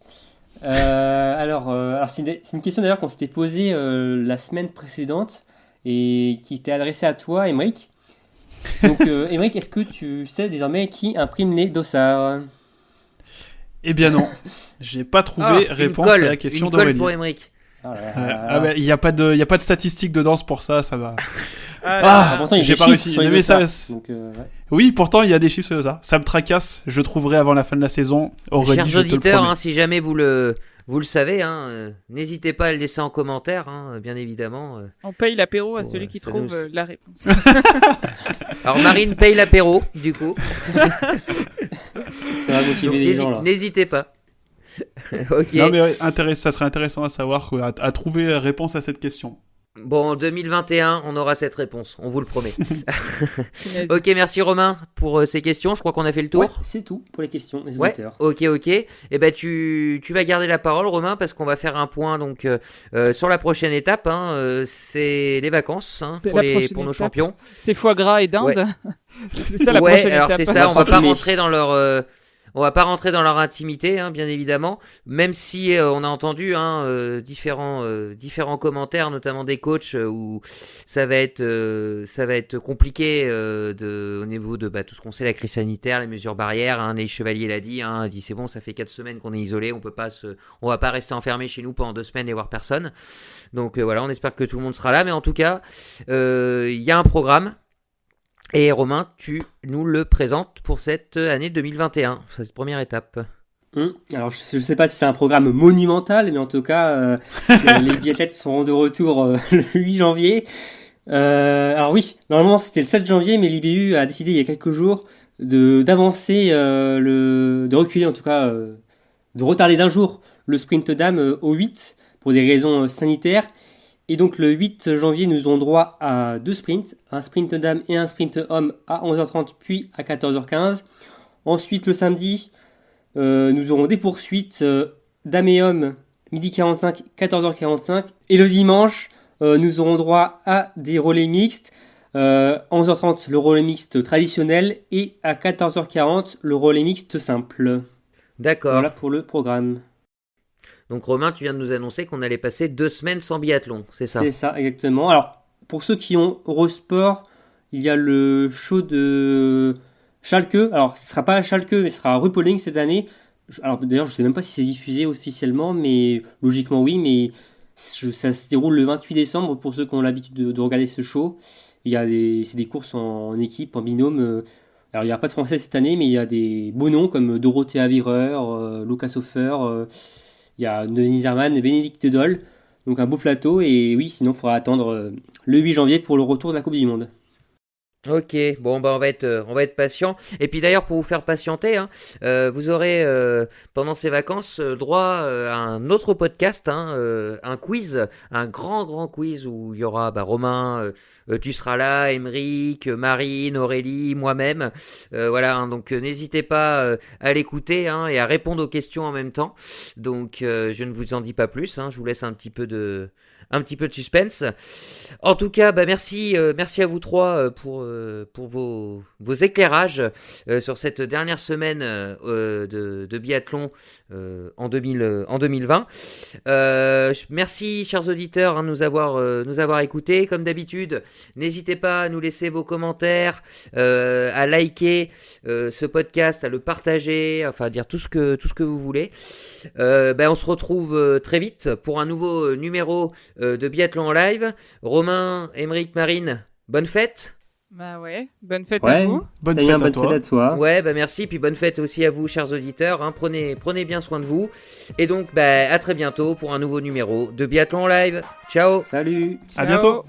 Alors c'est une question d'ailleurs qu'on s'était posée la semaine précédente et qui était adressée à toi, Émeric. Donc, Émeric, est-ce que tu sais désormais qui imprime les dossards? Eh bien non, j'ai pas trouvé réponse à la question d'Aurélie. Une colle pour Émeric. Il y a pas de statistiques de danse pour ça va. Pourtant, j'ai pas réussi. Mais ça, donc, ouais. Oui, pourtant il y a des chiffres sur ça. Ça me tracasse. Je trouverai avant la fin de la saison. Aurélie, chers auditeurs, si jamais vous le savez, n'hésitez pas à le laisser en commentaire, bien évidemment. On paye l'apéro à celui qui trouve la réponse. Alors Marine paye l'apéro, du coup. Ça va motiver les gens là. N'hésitez pas. Ok. Non mais ça serait intéressant à savoir, à trouver réponse à cette question. Bon, en 2021, on aura cette réponse, on vous le promet. Ok, merci Romain pour ces questions. Je crois qu'on a fait le tour. Ouais, c'est tout pour les questions des auditeurs. Ok. Et ben tu vas garder la parole, Romain, parce qu'on va faire un point donc sur la prochaine étape. C'est les vacances pour nos champions. C'est foie gras et dinde. Ouais. C'est ça la prochaine étape. C'est ça. On va pas rentrer dans leur on va pas rentrer dans leur intimité, bien évidemment, même si on a entendu différents commentaires, notamment des coachs, où ça va être compliqué au niveau de tout ce qu'on sait, la crise sanitaire, les mesures barrières. Neil Chevalier l'a dit, il dit c'est bon, ça fait 4 semaines qu'on est isolé, on va pas rester enfermé chez nous pendant 2 semaines et voir personne. Donc voilà, on espère que tout le monde sera là, mais en tout cas, il y a un programme. Et Romain, tu nous le présentes pour cette année 2021, cette première étape. Alors je ne sais pas si c'est un programme monumental, mais en tout cas, les biathlètes seront de retour le 8 janvier. Alors oui, normalement c'était le 7 janvier, mais l'IBU a décidé il y a quelques jours d'avancer, de reculer en tout cas, de retarder d'un jour le sprint dames au 8 pour des raisons sanitaires. Et donc le 8 janvier, nous aurons droit à 2 sprints, un sprint dame et un sprint homme à 11h30 puis à 14h15. Ensuite le samedi, nous aurons des poursuites dames et hommes, midi 45, 14h45. Et le dimanche, nous aurons droit à des relais mixtes, 11h30 le relais mixte traditionnel et à 14h40 le relais mixte simple. D'accord. Voilà pour le programme. Donc Romain, tu viens de nous annoncer qu'on allait passer 2 semaines sans biathlon, c'est ça? C'est ça, exactement. Alors, pour ceux qui ont Eurosport, il y a le show de Schalke. Alors, ce sera pas à Schalke, mais ce sera à Ruhpolding cette année. Alors, d'ailleurs, je sais même pas si c'est diffusé officiellement, mais logiquement oui. Mais ça se déroule le 28 décembre pour ceux qui ont l'habitude de regarder ce show. C'est des courses en équipe, en binôme. Alors, il n'y a pas de Français cette année, mais il y a des beaux noms comme Dorothée Avireur, Lucas Hofer. Il y a Denis Zerman et Bénédicte Dole. Donc un beau plateau. Et oui, sinon, il faudra attendre le 8 janvier pour le retour de la Coupe du Monde. Ok, bon bah on va être patient. Et puis d'ailleurs pour vous faire patienter, hein, vous aurez pendant ces vacances droit à un autre podcast, hein, un quiz, un grand quiz où il y aura Romain, tu seras là, Émeric, Marine, Aurélie, moi-même, voilà. Hein, donc n'hésitez pas à l'écouter hein, et à répondre aux questions en même temps. Donc je ne vous en dis pas plus, hein, je vous laisse un petit peu de suspense. En tout cas, merci à vous trois pour vos éclairages sur cette dernière semaine de biathlon en 2020. Merci, chers auditeurs, hein, de nous avoir écoutés. Comme d'habitude, n'hésitez pas à nous laisser vos commentaires, à liker ce podcast, à le partager, enfin à dire tout ce que vous voulez. On se retrouve très vite pour un nouveau numéro de biathlon en live. Romain, Émeric, Marine, bonne fête. Bah ouais, bonne fête à vous. Bonne fête à toi. Ouais, merci, puis bonne fête aussi à vous, chers auditeurs. Hein. Prenez bien soin de vous. Et donc, à très bientôt pour un nouveau numéro de biathlon en live. Ciao. Salut. À bientôt.